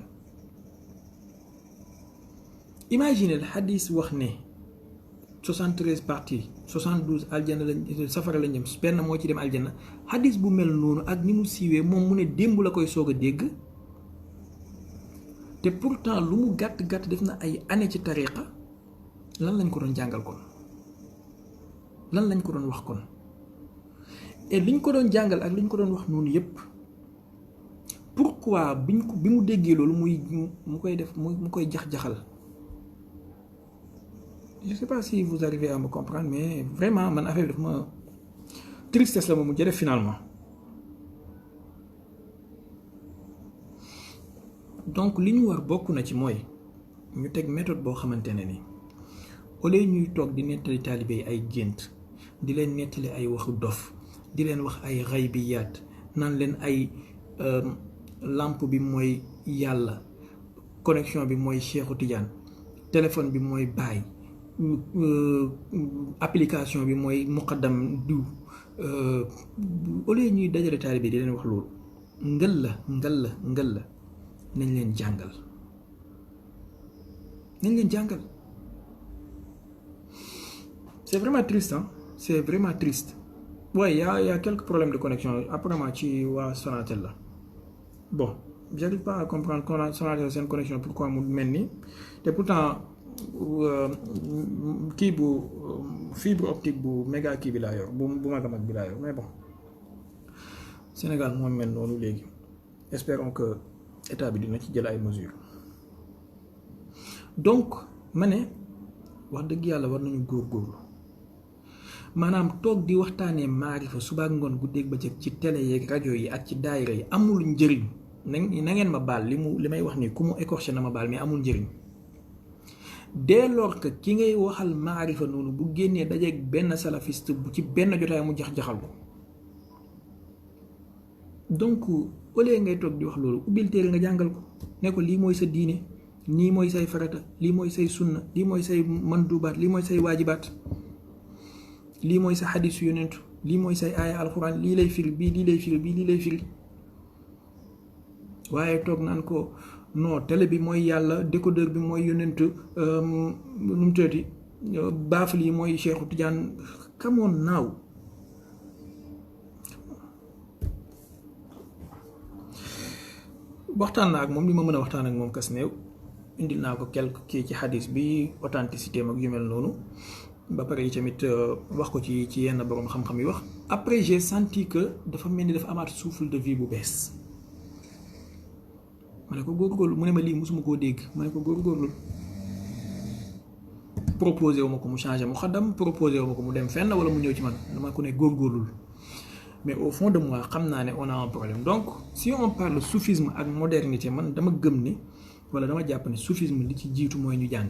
Imaginez le hadith wax ne 73 parties 72 aljana lañ safara lañ jëm benn moo ci dem aljana hadith bu mel noonu ak ni mu siiwee moom mu ne démb la koy soog a dégg te pourtant lu mu gàtt gàtt def na ay année ci tariqa lan lañ ko doon jàngal kon lan lañ ko doon wax kon et liñ ko doon jàngal ak liñ ko doon wax noonu yépp pourquoi bi mu déggee loolu mu koy def mu koy jax-jaxal. Je sais pas si vous arrivez à me comprendre mais vraiment man affaire bi dafa ma tristesse la ma mujj def finalement donc li ñu war bokk na ci mooy ñu teg méthode boo xamante ne ni au lieu ñuy toog di nettali taalibe yi ay gént di leen nettali ay waxu dof di leen wax ay xaybiyaat naan leen ay lampe bi mooy yàlla connexion bi mooy Cheikhu Tidiane téléphone bi mooy Baay application bi mooy muqaddam diw au lieu ñuy dajale taalibe di leen wax loolu ngël la nañ leen jàngal c'est vraiment triste hein c'est vraiment triste ouais y a quelques problèmes de connexion apparemment ci waa Sonatel la bon j'arrive pas à comprendre qu'on Sonatel seen connexion pourquoi mu mel nii te pourtant kii bu fibre optique bu méga kii bi laa yor bu mag a mag bi laa yor mais bon Sénégal moo mel noonu léegi espérons que état bi dina ci jël ay mesures donc ma ne wax dëgg yàlla war nañu góorgóorlu maanaam toog di waxtaanee maarifa suba ak ngoon guddeeg bëccëg ci télé yeeg rajo yi ak ci daayira yi amul njëriñ na ngeen ma baal li may wax nii ku mu écorché na ma baal mais amul njëriñ dès lors que ki ngay waxal maarifa noonu bu génnee dajeeg benn salafiste bu ci benn jotaay mu jax-jaxal ko donc au lieu ngay toog di wax loolu ubbil téere nga jàngal ko ne ko lii mooy sa diine nii mooy say farata lii mooy say sunna lii mooy say mandubaat lii mooy say waajibaat lii mooy sa xadisu yonentu lii mooy say aaya alxuraan lii lay firi bii lii lay firi bii lii lay firi waaye toog naan ko non télé bi mooy yàlla décodeur bi mooy yonentu nu mu tëddee baafal yi mooy Cheikhu Tidiane kamoon naaw waxtaan naa ak moom li ma mën a waxtaan ak moom kas néew indil naa ko quelque kii ci xadis bi authenticité mag yu mel noonu ba pare yi tamit wax ko ci yenn borom xam-xam yi wax après j'ai senti que dafa mel ni dafa amaat souffle de vie bu bees ma ne ko góorgóorlu mu ne ma lii mosuma koo dégg ma ne ko góorgóorlu proposé wu ma ko mu changé mu xaddam proposé wu ma ko mu dem fenn wala mu ñëw ci man dama ko ne góorgóorlul mais au fond de moi xam naa ne on a un problème donc si on parle soufisme ak modernité man dama gëm ni wala dama jàpp ne soufisme li ci jiitu mooy ñu jàng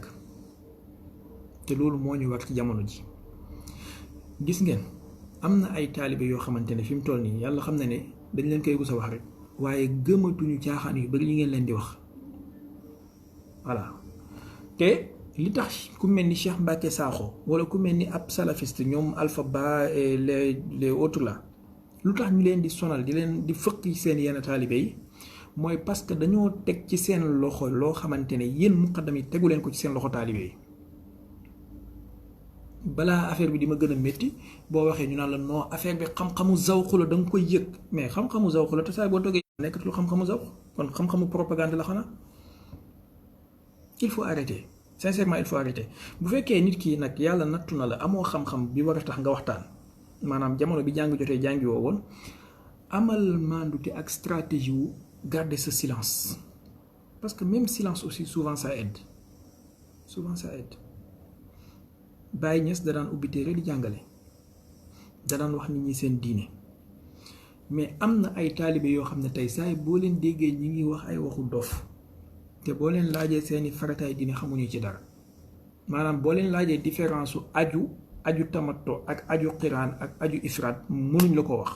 te loolu moo ñu war ci jamono ji gis ngeen am na ay taalibe yoo xamante ne fi mu toll nii yàlla xam na ne dañ leen koy gus a wax rek waaye gëmatuñu caaxaan yu bari li ngeen leen di wax voilà te li tax ku mel ni Cheikh Mbacke Sakho wala ku mel ni ab salafiste ñoom Alpha Ba et les autres là lu tax ñu leen di sonal di leen di fëkk seen yenn taalibe yi mooy parce que dañoo teg ci seen loxo loo xamante ne yéen muqaddam yi tegu leen ko ci seen loxo taalibe yi balaa affaire bi di ma gën a métti boo waxee ñu naan la non affaire bi xam-xamu zawq la da nga koy yëg mais xam-xamu zawq la te saa boo toggee nekkatul xam-xamu zawq kon xam-xamu propagande la xanaa il faut arrêter sincèrement il faut arrêter bu fekkee nit ki nag yàlla nattu na la amoo xam-xam bi war a tax nga waxtaan maanaam jamono bi jàng jotee jàngi woo woon amal mandute ak stratégie wu garder ce silence parce que même silence aussi souvent ça aide Baye Niass da daan ubbi téere di jàngale da daan wax nit ñi seen diine mais am na ay taalibe yoo xam ne tey saay boo leen déggee ñi ngi wax ay waxu dof te boo leen laajee seeni farataay diine xamuñu ci dara maanaam boo leen laajee différence su aju tamatto ak aju qiraan ak aju ifraat mënuñ la ko wax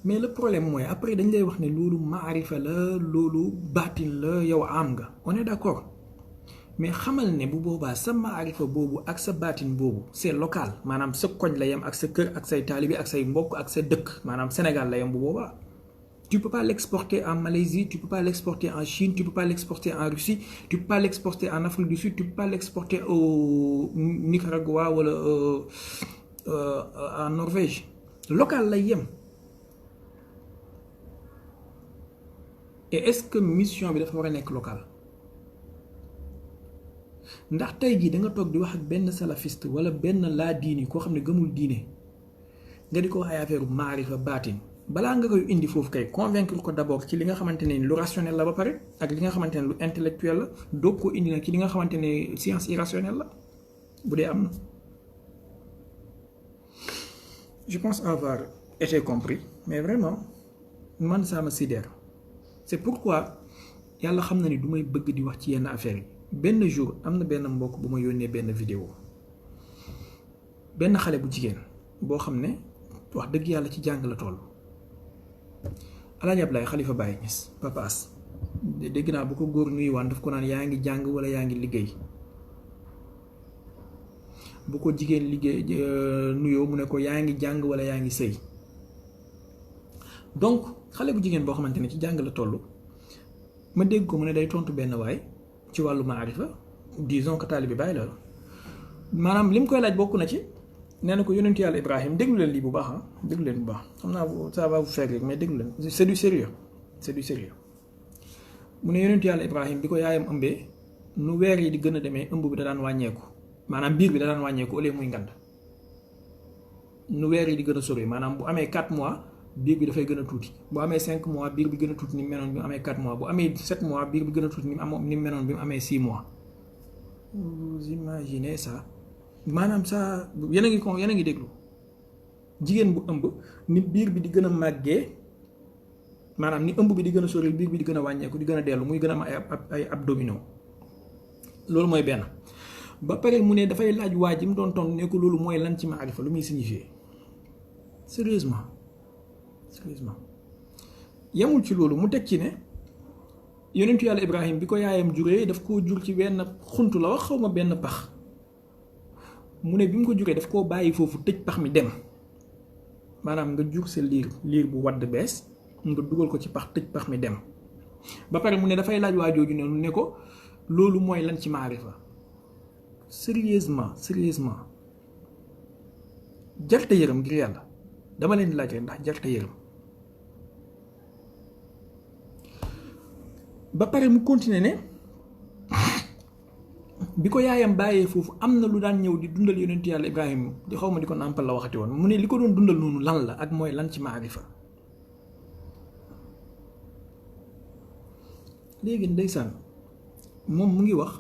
mais le problème mooy après dañ lay wax ne loolu maarifa la loolu baatin la yow am nga on est d'accord mais xamal ne bu boobaa sa maarifa boobu ak sa baatin boobu c'est local maanaam sa koñ la yem ak sa kër ak say taalibi ak say mbokk ak sa dëkk maanaam Sénégal la yem bu boobaa tu peux pas l'exporter en Malaisie, tu peux pas l'exporter en Chine, tu peux pas l'exporter en Russie, tu peux pas l'exporter en Afrique du Sud, tu peux pas l'exporter au Nicaragua ou en Norvège. Local la yem. Et est-ce que mission bi dafa war a nekk local ndax tey jii da nga toog di wax ak benn salafiste wala benn laa diini koo xam ne gëmul diine nga di ko wax ay affaire maarifa baatin balaa nga koy indi foofu kay convaincre ko d'abord ci li nga xamante ne lu rationnel la ba pare ak li nga xamante ne lu intellectuel la doog ko indi nag ci li nga xamante ne science irrationnelle la bu dee am na. Je pense avoir été compris mais vraiment man ça me sidère. C'est pourquoi yàlla xam na ni du may bëgg di wax ci yenn affaires yi. benn jour am na benn mbokk bu ma yónnee benn vidéo benn xale bu jigéen boo xam ne wax dëgg yàlla ci jàng la toll. Alaaji Ablaye Xalifa Baye Niass Papa As dégg naa bu ko góor nuyuwaan daf ko naan yaa ngi jàng wala yaa ngi liggéey, bu ko jigéen liggéey nuyoo mu ne ko yaa ngi jàng wala yaa ngi sëy. donc xale bu jigéen boo xamante ne ci jàng la toll ma dégg ko mu ne day tontu benn waay ci wàllu maarifa, disons que taalibe Baay la maanaam li mu koy laaj bokk na ci nee na ko yonentu yàlla Ibrahim déglu leen lii bu baax déglu leen bu baax xam naa ça va vous faire rek mais déglu leen c'est du sérieux mu ne yonentu yàlla Ibrahim bi ko yaayam ëmbee nu weer yi di gën a demee ëmb bi da daan wàññeeku maanaam biir bi da daan wàññeeku au lieu muy ngand nu weer yi di gën a sori maanaam bu amee 4 mois biir bi dafay gën a tuuti bu amee 5 mois biir bi gën a tuuti ni mu menoon bi mu amee 4 mois bu amee 7 mois biir bi gën a tuuti ni mu menoon bi mu amee 6 mois. Vous imaginez ça maanaam ça yéen a ngi déglu jigéen bu ëmb ni biir bi di gën a màggee maanaam ni ëmb bi di gën a sori biir bi di gën a wàññeeku di gën a dellu muy gën a am ay abdominaux loolu mooy benn. ba pare mu ne dafay laaj waa ji mu doon tontu ne ko loolu mooy lan ci maarifa lu muy signifier sérieusement yemul ci loolu mu teg ci ne yonentu yàlla Ibrahim bi ko yaayam juree daf koo jur ci benn xuntu la wax xaw ma benn pax mu ne bi mu ko juree daf koo bàyyi foofu tëj pax mi dem maanaam nga jur sa liir bu wadd bees nga dugal ko ci pax tëj pax mi dem ba pare mu ne dafay laaj waa jooju ne ko loolu mooy lan ci maarifa. Sérieusement jarte yërëm ngir yàlla dama leen di laaj rek ndax jarte yërëm. ba pare mu continuer ne bi ko yaayam bàyyee foofu am na lu daan ñëw di dundal yonentu yàlla Ibrahim di xaw ma di ko nàmpal la waxati woon mu ne li ko doon dundal noonu lan la ak mooy lan ci maarifa. léegi ndeysaan moom mu ngi wax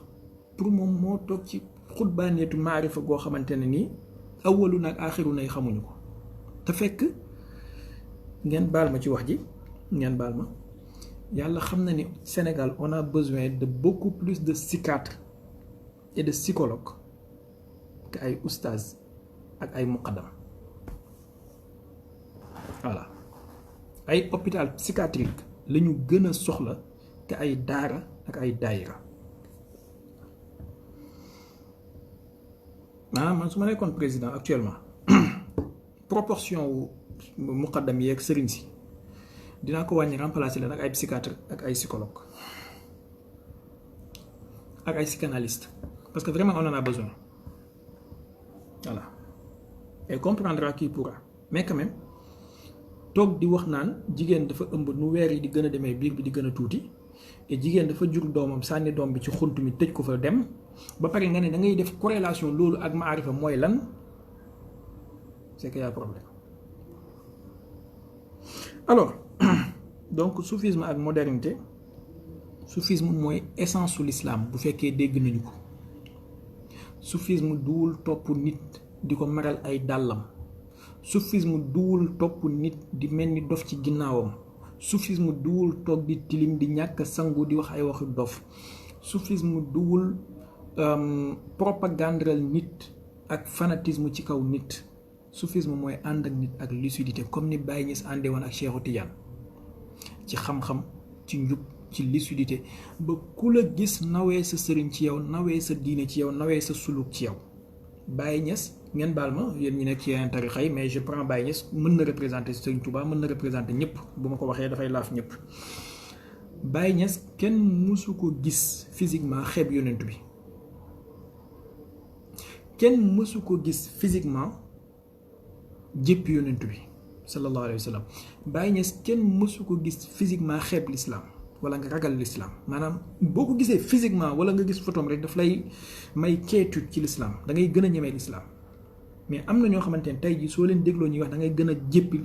pour moom moo toog ci xutbaaneetu maarifa goo xamante ne nii awalu nag aaxiru nay xamuñu ko te fekk ngeen baal ma ci wax ji ngeen baal ma yàlla xam na ni Sénégal on a besoin de beaucoup plus de psychiatres et de psychologues que ay oustaz ak ay muqaddam voilà ay hôpital psychiatrique la ñu gën a soxla que ay daara ak ay daayira. man su ma nekkoon président actuellement proportion wu muqaddam yi ak sëriñ si dinaa ko wàññi remplacer leen ak ay psychiatre ak ay psychologue ak ay psychanalyste parce que vraiment on en a besoin voilà et comprendra qui pourra mais quand même toog di wax naan jigéen dafa ëmb nu weer yi di gën a demee biir bi di gën a tuuti et jigéen dafa jur doomam sànni doom bi ci xunt mi tëj ko fa dem ba pare nga ne da ngay def corrélation loolu ak maarifa mooy lan c'est qu'il y a problème. Alors donc soufisme ak modernité soufisme mooy essence su l'islam bu fekkee dégg nañu ko soufisme duwul topp nit di ko maral ay dàllam soufisme duwul topp nit di mel ni dof ci ginnaawam soufisme duwul toog di tilim di ñàkk sangu di wax ay waxu dof soufisme duwul propagandal nit ak fanatisme ci kaw nit soufisme mooy ànd ak nit ak lucidité comme ni Baye Niass àndee woon ak Cheikhu Tidiane ci xam-xam ci njub ci lucidité ba ku la gis nawee sa sëriñ ci yow nawee sa diine ci yow nawee sa suluk ci yow. Baye Niass ngeen baal ma yéen ñi nekk ci yeneen tarixa yi mais je prends Baye Niass mën na représenter Serigne Touba mën na représenter ñëpp bu ma ko waxee dafay laaf ñëpp. Baye Niass kenn mësu ko gis physiquement xeeb yonent bi kenn mësu ko gis physiquement jéppi yonent bi sallallahu alayhi wa sallam Baye Niass kenn mësu ko gis physiquement xeeb l'islam wala nga ragal l'islam maanaam boo ko gisee physiquement wala nga gis photom rek daf lay may quiétude ci l'islam da ngay gën a ñemee l'islam mais am na ñoo xamante ne tey jii soo leen dégloo ñuy wax da ngay gën a jéppi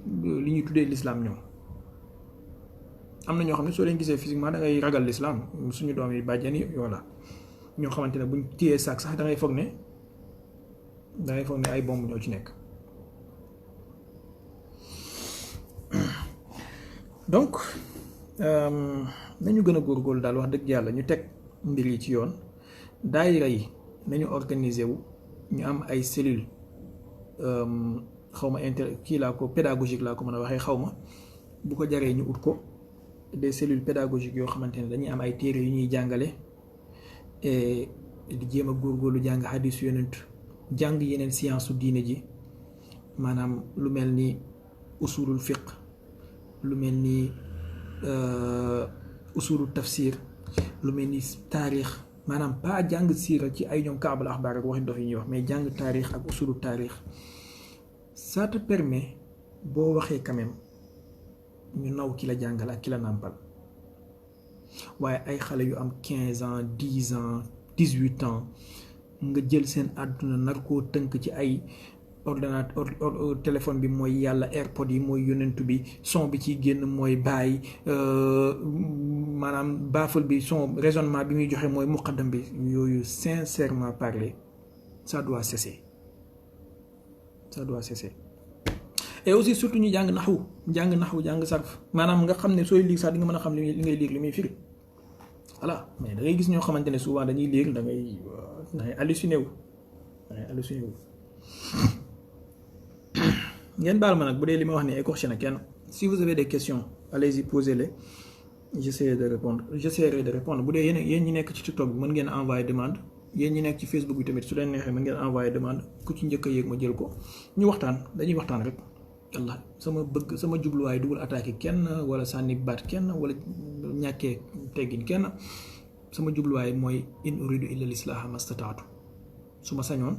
li ñuy tuddee l'islam ñoom. am na ñoo xam ne soo leen gisee physiquement da ngay ragal l'islam suñu doom yi bàjjen yi voilà ñoo xamante ne buñ téyee saak sax da ngay foog ne ay bomb ñoo ci nekk. donc nañu gën a góorgóorlu daal wax dëgg yàlla ñu teg mbir yi ci yoon. daayira yi nañu organiser wu ñu am ay cellule xawma kii laa ko pédagogique laa ko mën a waxee xawma bu ko jaree ñu ut ko des cellules pédagogiques yoo xamante ne dañuy am ay téere yu ñuy jàngale di jéem a góorgóorlu jàng xadiis yonent jàng yeneen science su diine ji maanaam lu mel ni usulul fiq lu mel ni usulul tafsir lu mel ni taarix maanaam pas jàng siira ci ay ñoom kaabal axbaar ak waxi dof yi ñuy wax mais jàng taarix ak usulu taarix ça te permet boo waxee quand même ñu naw ki la jàngal ak ki la nàmpal waaye ay xale yu am 15 ans 10 ans 18 ans nga jël seen àdduna nar koo tënk ci ay ordinateur téléphone bi mooy yàlla airpod yi mooy yonentu bi son bi ciy génn mooy bàyyi maanaam baafal bi son raisonnement bi muy joxe mooy muqaddam bi yooyu sincèrement parler ça doit cesser et aussi surtout ñu jàng naxwu jàng sarf maanaam nga xam ne sooy liir sax di nga mën a xam li ngay liir li muy firi voilà mais da ngay gis ñoo xamante ne souvent dañuy liir da ngay halluciné wu ngeen baal ma nag bu dee li ma wax ni écorché na kenn. Si vous avez des questions allez-y posez-les j'essaierai de répondre bu dee yéen ñi nekk ci TikTok bi mën ngeen envoyer demande yéen ñi nekk ci Facebook bi tamit su leen neexee mën ngeen envoyer demande ku ci njëkk a yéeg ma jël ko ñu waxtaan dañuy waxtaan rek. Allah sama jubluwaay dugul attaqué kenn wala sànni baat kenn wala ñàkkee teggin kenn sama jubluwaay mooy in uridu illa lislaaha mastataatu su ma sañoon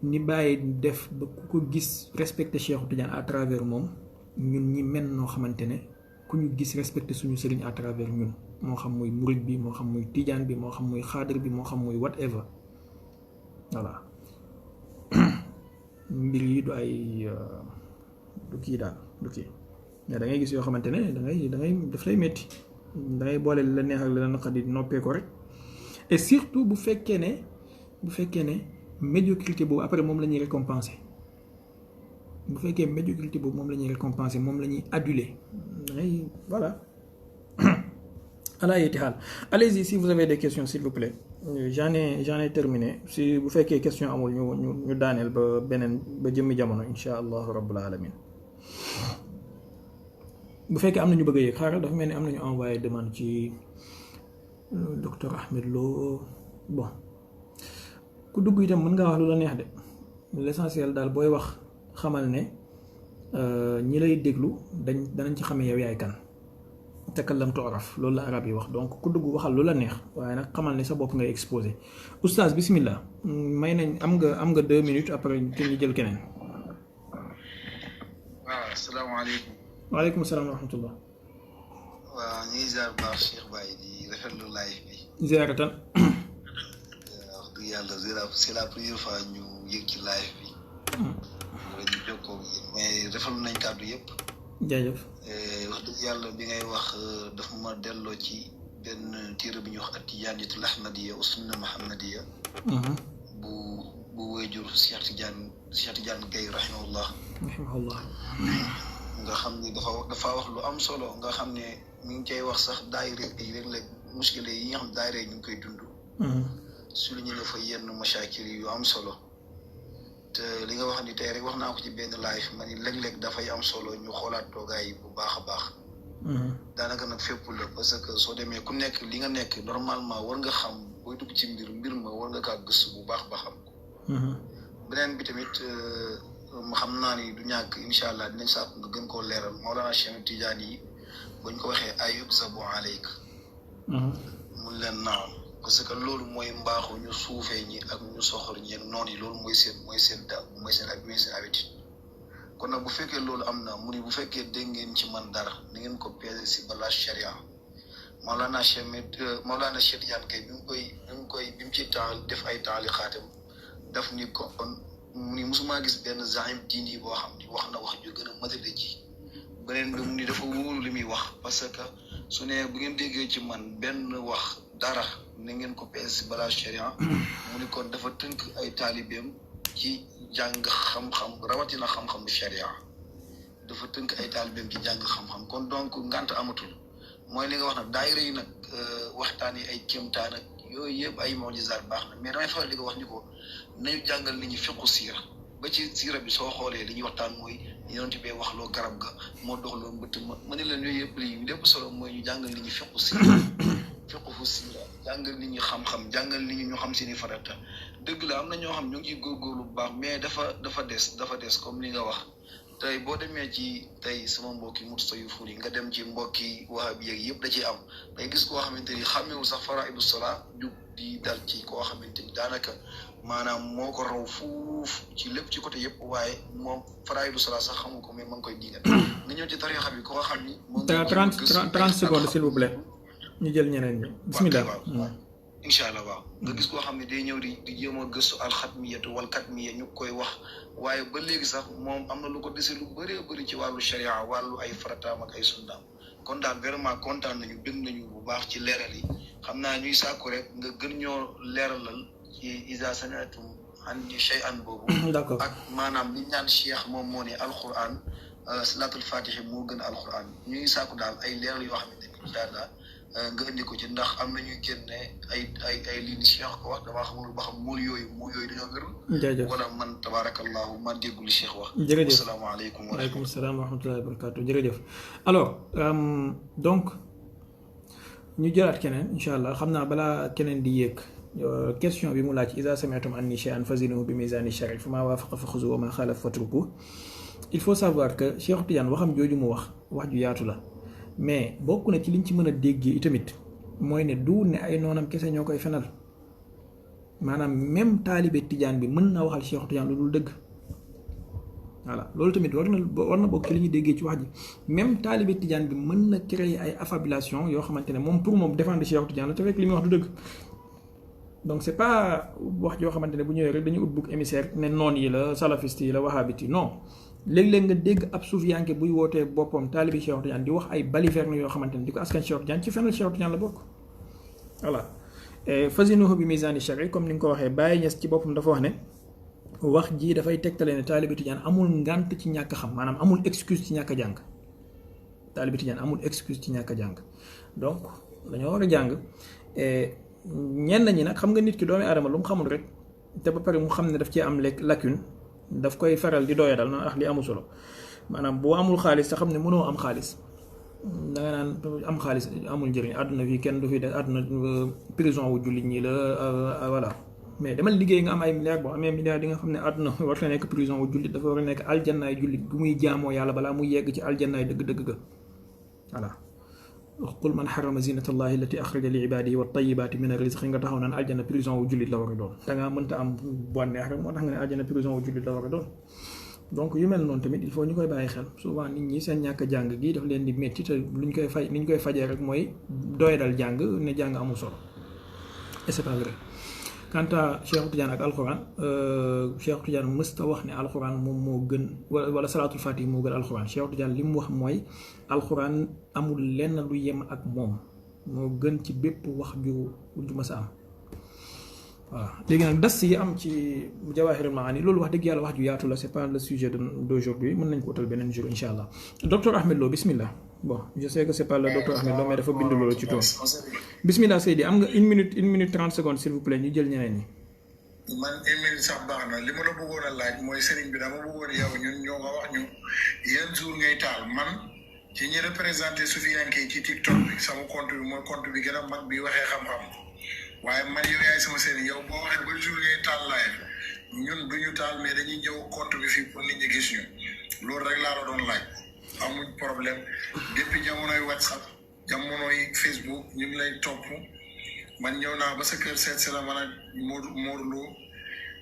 ni bàyyi def ba ku ko gis respecté Cheikh Tidiane à travers moom ñun ñi mel noo xamante ne ku ñu gis respecté suñu sëriñ à travers ñun moo xam muy murid bi moo xam muy Tidiane bi moo xam muy xaadir bi moo xam muy whatever voilà mbir yi du ay du kii daal du kii mais da ngay gis yoo xamante ne da ngay daf lay métti da ngay boole la neex ak la naqari noppee ko rek et surtout bu fekkee ne médiocrité boobu après moom la ñuy récompenser bu fekkee médiocrité boobu moom la ñuy récompenser moom la ñuy aduler da ngay voilà ala yeti xaal allez-y si vous avez des questions s'il vous plaît j'en ai terminé si bu fekkee question amul ñu daaneel ba beneen ba jëmmi jamono insha allahu rabbul alamin bu fekkee am na ñu bëgg a yéeg xaaral dafa mel ni am nañu envoyé demande ci docteur Ahmed Lo bon ku dugg itam mën ngaa wax lu la neex de l'essentiel daal booy wax xamal ne ñi lay déglu danañ ci xamee yow yaay kan takallam tu'raf loolu la arab yi wax donc ku dugg waxal lu la neex waaye nag xamal ne sa bopp ngay exposé oustaz bismillah may nañ am nga 2 minutes après te ñu jël keneen. waaw asalaamaaleykum. waaleykum salaam wa rahmatullah. waaw ñu ngi ziar bu baax Cheikh Baye di rafetlu live bi. ziaratan. wax dëgg yàlla c'est la première fois ñu yëg ci live bi. wala ñu jokkoo mais rafetlu nañ kàddu yëpp. jaajëf. wax dëgg yàlla bi ngay wax daf ma delloo ci benn téere bi ñuy wax at-Tijaaniyatul Ahmadiyya wa sunna Muhammadiyya. bu wéyjur Cheikh Tidiane Gaye rahimahullah. nga xam ni dafa wax lu am solo nga xam ne mi ngi cay wax sax daayira yi léeg-léeg muskile yi nga xam daayira yi ñu ngi koy dund. su lu ñu ne fa yenn masaakil yu am solo. te li nga wax ni tey rek wax naa ko ci benn live ma ni léeg-léeg dafay am solo ñu xoolaat toogaay yi bu baax a baax. daanaka nag fépp la parce que soo demee ku nekk li nga nekk normalement war nga xam booy dugg ci mbir ma war nga kaa gëstu bu baax ba xam ko. beneen bi tamit ma xam naa ni du ñàkk incha allah dinañ sàkk nga gën koo leeral Mawlana Cheikh Tidiane yi bañ ko waxee ayub zabu aleyk mun leen naam parce que loolu mooy mbaaxu ñu suufee ñi ak ñu soxor ñi ak noon yi loolu mooy seen habitude kon nag bu fekkee loolu am na mu ni bu fekkee dégg ngeen ci man dara na ngeen ko peese si balaa sharia Mawlana Cheikh Tidiane kay bi mu ci def ay taali xaatam daf ni ko kon mu ni musuma gis benn zahim diini boo xam ni wax na wax ju gën a matale ji beneen bi mu ni dafa wóolu li muy wax parce que su ne bu ngeen déggee ci man benn wax dara na ngeen ko peese si balaa sharia mu ni kon dafa tënk ay taalibeem ci jàng xam-xam rawatina xam-xamu sharia dafa tënk ay taalibeem ci jàng xam-xam kon donc ngant amatul mooy li nga wax nag daayira yi nag waxtaan yi ay kéemtaan ak yooyu yëpp ay mojisaat baax na mais damay faral di ko wax ni ko nañu jàngal nit ñi fiqu siira ba ci siira bi soo xoolee li ñuy waxtaan mooy yonent bee wax loo garab ga moo doxloo mbëtt ma ne leen yooyu yëpp lii lépp solo mooy ñu jàngal nit ñi fiqu siira fiqu siira jàngal nit ñi xam-xam jàngal nit ñi ñu xam seeni farata dëgg la am na ñoo xam ñu ngi ciy góorgóorlu bu baax mais dafa des comme li nga wax tey boo demee ci tey sama mbokki mutasawwifun yi nga dem ci mbokki wahabi yeeg yëpp da ciy am day gis koo xamante ni xàmmewul sax faraidu salaa jug di dal ci koo xamante ni daanaka maanaam moo ko raw fuuf ci lépp ci côté yëpp waaye moom faraidu salaa sax xamu ko mais ma ngi koy digal nga ñëw ci tarixa bi koo xam ni. 30 secondes s'il vous plaît ñu jël ñeneen ñi bismillah. incha allah waaw nga gis koo xam ne day ñëw di jéem a gëstu alxatmiyatu wal katmiya ñu koy wax waaye ba léegi sax moom am na lu ko dese lu bëree bëri ci wàllu sharia wàllu ay farataam ak ay sunnaam kon daal vraiment kontaan nañu bëgg nañu bu baax ci leeral yi xam naa ñuy sàkku rek nga gën ñoo leeralal ci iza sami'tum anni shay'an boobu. d'accord ak maanaam li ñaan cheikh moom moo ne alquran salatul fatihi moo gën alquran ñu ngi sàkku daal ay leeral yoo xamante ni incha allah nga indi ko ci ndax am na ñuy génne ay lii ni cheikh ko wax damaa xamul ba xam mool yooyu dañoo wérul. jaajëf wala man tabarakallahu man déggul li cheikh wax. jërëjëf asalaamaaleykum waaleykum salaam wa rahmatullahi wa barakatuh jërëjëf alors donc ñu jëlaat keneen incha allah xam naa balaa keneen di yéeg question bi mu laaj iza sami'tum anni shay'an fazinuhu bi mizani shar'i fa ma wafaqa fa xuzu wa ma xalafa fatruku il faut savoir que Cheikh Tidiane waxam jooju mu wax ju yaatu la mais bokk na ci liñ ci mën a déggee itamit mooy ne du ne ay noonam kese ñoo koy fenal maanaam même taalibe Tidiane bi mën na waxal Cheikh Tidiane lu dul dëgg voilà loolu tamit war na bokk ci li ñuy déggee ci wax ji même taalibe Tidiane bi mën na créer ay affabulation yoo xamante ne moom pour moom défendre Cheikh Tidiane la te fekk li muy wax du dëgg donc c'est pas wax joo xamante ne bu ñëwee rek dañuy ut bouc émissaire ne noon yi la salafiste yi la wahhabite yi non léeg-léeg nga dégg ab suufiyanke buy wootee boppam taalibi Cheikh Tidiane di wax ay balivernes yoo xamante ne di ko askan Cheikh Tidiane ci fenal Cheikh Tidiane la bokk voilà fazinuhu bi mizani shar'i comme ni nga ko waxee Baye Niass ci boppam dafa wax ne wax ji dafay tegtale ne taalibi Tidiane amul ngànt ci ñàkk xam maanaam amul excuse ci ñàkk a jàng taalibi Tidiane amul excuse ci ñàkk a jàng donc dañoo war a jàng ñenn ñi nag xam nga nit ki doomi aadama lu mu xamul rek te ba pare mu xam ne daf cee am lacune daf koy faral di doya dal na li amul solo maanaam boo amul xaalis te xam ne mënoo am xaalis da nga naan am xaalis amul njëriñ àdduna fii kenn du fi de àdduna prison wu jullit ñi la voilà mais demal liggéey nga am ay milliards boo amee milliards di nga xam ne àdduna war na nekk prison wu jullit dafa war a nekk aljannaay jullit bu muy jaamoo yàlla balaa muy yegg ci aljannaay dëgg-dëgg ga voilà qul man xarama zinata allahi allati axraja li ibadihi wa tayibaati min arrizqi nga taxaw naan aljana prison wu jullit la war a doon da ngaa mënta am bànneex rek moo tax nga ne aljana prison wu jullit la war a doon donc yu mel noonu tamit il faut ñu koy bàyyi xel souvent nit ñi seen ñàkk jàng gi daf leen di métti te luñ koy faj ni ñu koy fajee rek mooy doyadal jàng ne jàng amul solo et c'est pas vrai quant à Cheikh Tidiane ak alxuraan Cheikh Tidiane mësta wax ne alxuraan moom moo gën wala salaatul fatih moo gën alxuraan Cheikh Tidiane li mu wax mooy alxuraan amul lenn lu yem ak moom moo gën ci bépp wax ju mës a am waaw léegi nag das yi am ci Jawahirul Maani loolu wax dëgg yàlla wax ju yaatu la c'est pas le sujet d'aujourd'hui mën nañ ko utal beneen jour insha allah docteur Ahmed Lo bismillah bon je sais que c'est pas le docteur Ahmed Lo mais dafa bind loolu ci tool bismillah Seydi am nga une minute 30 secondes s'il vous plaît ñu jël ñeneen ñi. man une minute sax baax na li ma la bëggoon a laaj mooy sëriñ bi dama bëggoon yow ñun ñoo nga wax ñu yan jour ngay taal man ci ñi représenté sufiyanke ci TikTok bi sama compte bi mooy compte bi gën a mag bi waxee xam-xam waaye man yow yaay sama sëriñ yow boo waxee ba jour ngay taal live ñun duñu taal mais dañuy ñëw compte bi fii pour nit ñi gis ñu loolu rek laa la doon laaj amuñ problème depuis jamonoy WhatsApp jamonoy Facebook ñu ngi lay topp man ñëw naa ba sa kër seet si la man ak Modou Lo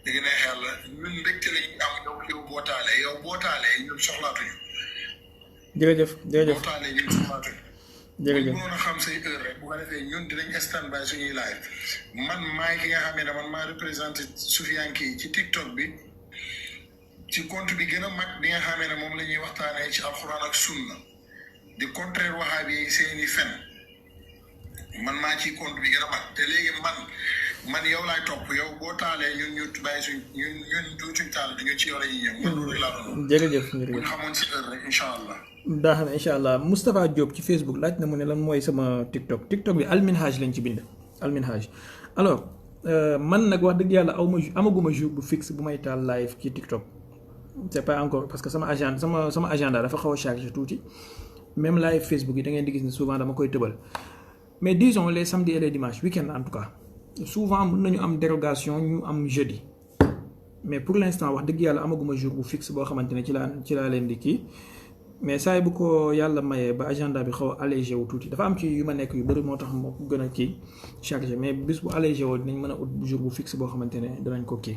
léegi ne xel la ñun mbégte lañ am yow boo taalee ñun soxlaatuñu. jërëjëf boo taalee ñun soxlaatuñu. jërëjëf bu mënoon a xam say heure rek bu ko defee ñun dinañ stand by suñuy live man maay ki nga xam ne man maa représenté sufiyanke yi ci TikTok bi ci compte bi gën a mag bi nga xam ne moom la ñuy waxtaanee ci alxuraan ak sunna di contraire wahaabi yi seeni fen man maa ci compte bi gën a mag te léegi man man yow laay topp yow boo taalee ñun ñu bàyyi ñun suñ taal dañu ci yow la ñuy ñëw man loolu laa doon. jërëjëf bu ñu xamoon si heure rek incha allah. baax na incha allah Moustapha Diop ci Facebook laaj na mu ne lan mooy sama TikTok bi Alminhaj lañ ci bind Alminhaj. alors man nag wax dëgg yàlla amaguma jour bu fixe bu may taal live ci TikTok c'est pas encore parce que sama agenda dafa xaw a chargé tuuti même live Facebook yi da ngeen di gis ne souvent dama koy tëbal mais disons les samedis et les dimanches week-end en tout cas souvent mën nañu am dérogation ñu am jeudi mais pour l'instant wax dëgg yàlla amaguma jour bu fixe boo xamante ne ci laa leen di kii mais saa yi bu ko yàlla mayee ba agenda bi xaw a allégé wu tuuti dafa am ci yu ma nekk yu bëri moo tax moo ko gën a kii chargé mais bis bu allégé woo dinañ mën a ut jour bu fixe boo xamante ne danañ ko kii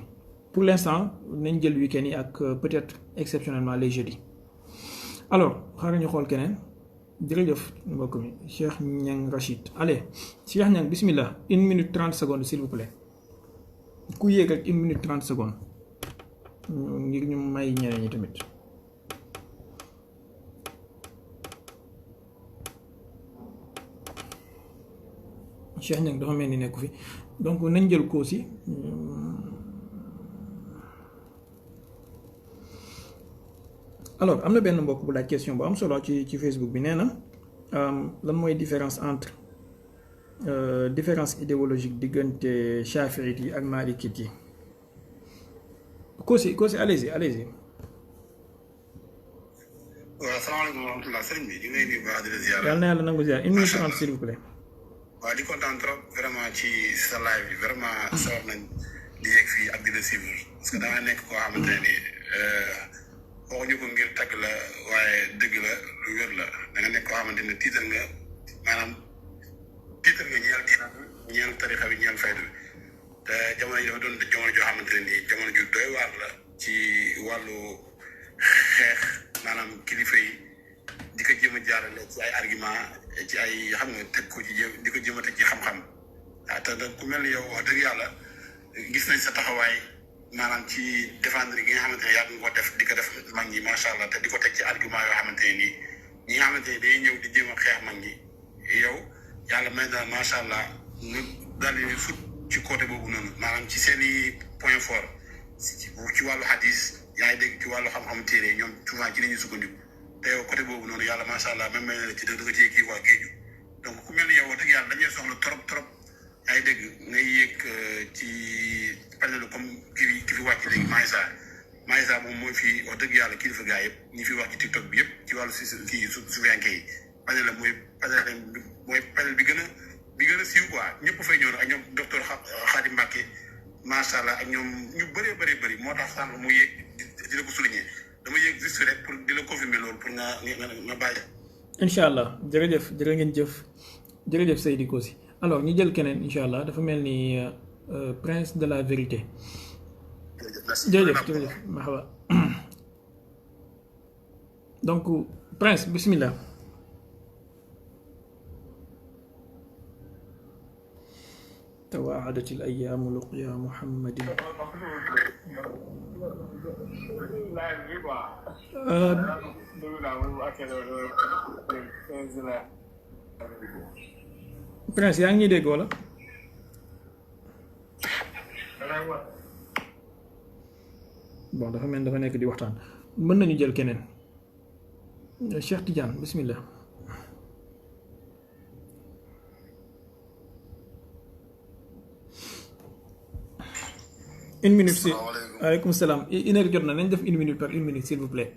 pour l'instant nañ jël week-end yi ak peut-être exceptionnellement les jeudis. alors xaaral ñu xool keneen jërëjëf mbokk mi Cheikh Niang Rachid allez Cheikh Niang bismillah 1 minute 30 secondes s'il vous plaît ku yéeg ak 1 minute 30 secondes ngir ñu may ñeneen ñi tamit. Cheikh Niang dafa mel ni nekku fi donc nañ jël ko aussi alors am na benn mbokk bu laaj question bu am solo ci Facebook bi nee na lan mooy différence entre différence idéologique diggante chafiite yi ak malikite yi Kosi allez-y. waaw salaamaaleykum wa rahmatulah sëriñ bi ñu ngi lay nuyu baax di la ziar. yàlla na yàlla nangu ziar 1 minute 30 s'il vous plaît. waaw di kontaan trop vraiment ci sa live bi vraiment sabab nañ di yegg fii ak di la suivre parce que da nga nekk koo xamante ne nii waxuñu ko ngir tagg la waaye dëgg la lu wér la da nga nekk koo xamante ne tiital nga maanaam tiital nga ñeel diina ñeel tarixa bi ñeel fayda bi te jamono yi dafa doon jamono joo xamante ne nii jamono ju doy waar la ci wàllu xeex maanaam kilifa yi di ko jéem a jaarale ci ay argument ci ay xam nga teg ko ci di ko jéem a teg ci xam-xam te ku mel ni yow wax dëgg yàlla gis nañ sa taxawaay maanaam ci défendre gi nga xamante ne yàgg nga ko def di ko def mag ñi macha allah te di ko teg ci argument yoo xamante ne nii ñi nga xamante ne day ñëw di jéem a xeex mag ñi yow yàlla may na macha allah nga daal di sut ci côté boobu noonu maanaam ci seen i point fort ci wàllu hadis yaa ngi dégg ci wàllu xam-xam téere ñoom souvent ci la ñuy sukkandiku te yow côté boobu noonu yàlla macha allah même may na la ci dëgg da nga cee kii waa géeju donc ku mel ni yow wax dëgg yàlla dañuy soxla trop yaa ngi dégg ngay yéeg ci panel comme ki fi wàcc léegi Maïssa moom mooy fi wax dëgg yàlla kilifa gaa yëpp ñi fi wax ci TikTok bi yëpp ci wàllu kii sufiyanke yi panel la mooy panel bi gën a siiw quoi ñëpp fay ñëw ak ñoom docteur Khadim Mbacké macha allah ak ñoom ñu bëree moo tax sànq mu yéeg di la ko souligner dama yéeg juste rek pour di la confirmer loolu pour nga bàyyi. incha allah jërëjëf jërëjëf Seydi Kosi alors ñu jël keneen incha allah dafa mel ni prince de la vérité. jërëjëf marhaba donc prince bismillah. توعدت الأيام لقيا محمد prince yaa ngi ñuy dégg wala bon dafa mel dafa nekk di waxtaan mën nañu jël keneen Cheikh Tidiane bismillah. une minute si aleykum salaam une heure jot na nañ def 1 minute par 1 minute s'il vous plaît.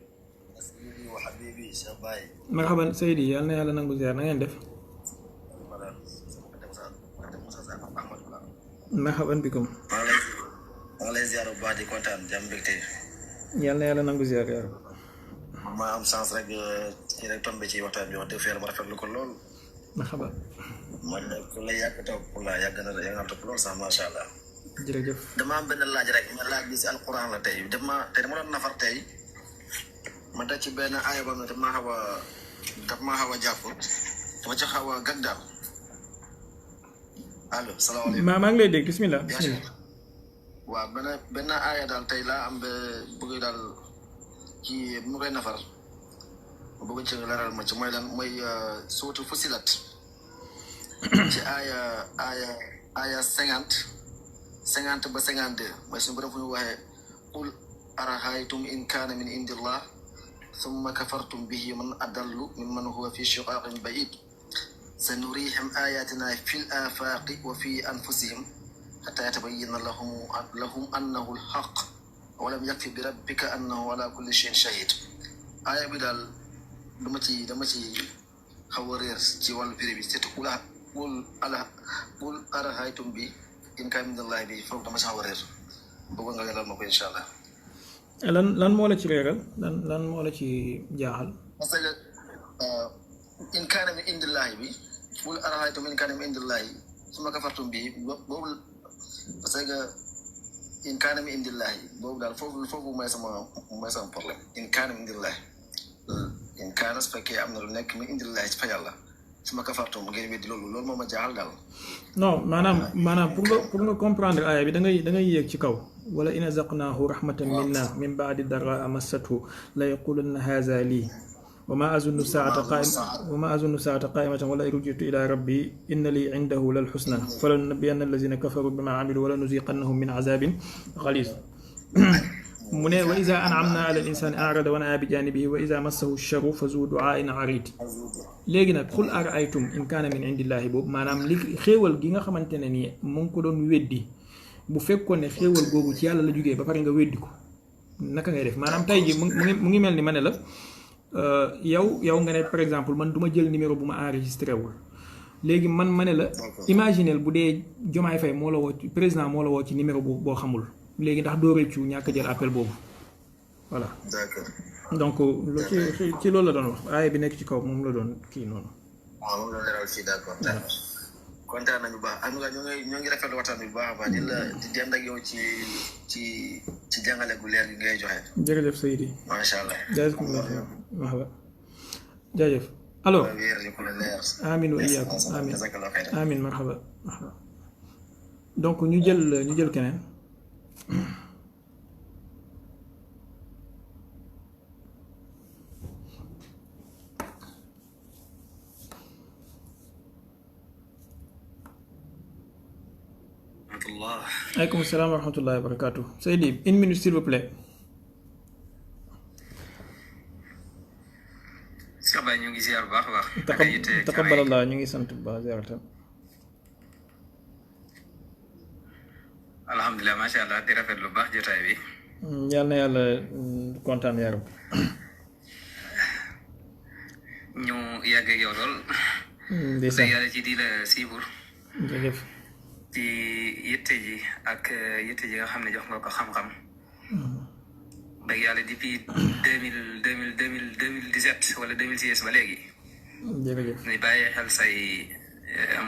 marhaban Seydi yàlla na yàlla nangu ziar na ngeen def. marhaban bikum. maa ngi lay ziar bu baax di kontaan jàmm mbégte. yàlla na yàlla nangu ziar yaa maa am chance rek ci rek tombé ci waxtaan bi wax dëgg fa yàlla ma rafetlu ko lool. marhaban. man ku la yàgg topp yàgg na topp lool sax macha allah. jërëjëf. dama am benn laaj rek ma laaj bi si alquran la tey dama doon nafar tey ma daj ci benn aaya boobu daf maa xaw a jàpp dama ci xaw a gag daal allo salaamaaleykum. maa ngi lay dégg bismillah. waaw benn aaya daal tey laa am ba bëgg daal ci bu ma koy nafar ma bëgg ci leeral ma ci mooy lan mooy suutu Fussilat ci aaya 50 50 ba 52 mooy suñu borom fu ñu waxee qul arahaytum in kaana min indillah summa kafartum bihi man adallu mimman huwa fi shiqaqin ba'id sanurihim ayatina fil afaqi wa fi anfusihim hatta yatabayyana lahum annahu alhaq wa lam yakfi bi rabbika annahu ala kulli shay'in shahid aaya bi daal dama ci xaw a réer ci wàllu prix bi surtout qul arahaytum bi in kaana min indillahi bi foofu dama ci xaw a réer bëggoon nga leeral ma ko incha allah. lan moo la ci réeral lan moo la ci jaaxal. parce que in kaana min indillahi bi qul arahaytum in kaana min indillahi summa kafartum bi boobu parce que in kaana min indillahi boobu daal foofu mooy sama problème in kaana min indillahi in kaana su fekkee am na lu nekk min indillahi ci fa yàlla summa kafartum ngeen weddi loolu moo ma jaaxal daal. non maanaam pour nga comprendre aaya bi da ngay yéeg ci kaw wala in azaqnaahu rahmatan minna min baadi darraa massathu la yaqulanna haza lii wa ma azunnu saata qaimatan wala rujitu ila rabbi inna li indahu lal husna falanunabbiyanna allazina kafaru bima amilu wala nuziqannahum min azabin ghalis mu ne wa iza an'amna ala al insani a'rada wa na'a bi janibihi wa iza massahu sharru fa zu du'aa'in arid léegi nag qul ara'aytum in kaana min indillahi boobu maanaam li xéewal gi nga xamante ne nii mu ngi ko doon weddi bu fekkoon ne xéewal googu ci yàlla la jógee ba pare nga weddi ko naka ngay def maanaam tey ji mu ngi mel ni ma ne la yow nga ne par exemple man du ma jël numéro bu ma enregistré wul léegi man ma ne la imaginel bu dee Diomaye Faye moo la woo président moo la woo ci numéro boo xamul léegi ndax doo rëccu ñàkk jël appel boobu voilà. d'accord. donc ci loolu la doon wax aaya bi nekk ci kaw moom la doon kii noonu. waaw moom la leeral fii d'accord. kontaan nañu bu baax am nga ñoo ngi rafetlu waxtaan bi bu baax a baax di dem ak yow ci jàngale gu leer gi ngay joxe. jërëjëf Seydi. macha allah. jaajëf alors. amiin wa iyaakum amiin marhaba donc ñu jël keneen. aleykum salaam wa rahmatullahi wa barakatuh. Seydi 1 minute s'il vous plaît. Cheikh Baye ñu ngi ziar bu baax a baax. taqabbalallah ñu ngi sant bu baax ziaratan. alhamdulilah macha allah di rafet lu baax jotaay bi. yal na yàlla kontaan yaa rab. ñu yàgg ak yow lool. ndeysaan yàlla ci di la siibur. jërëjëf. ci yitte ji ak yitte ji nga xam ne jox nga ko xam-xam. dëgg yàlla depuis 2017 wala 2016 ba léegi. jërëjëf. ñu bàyyi xel say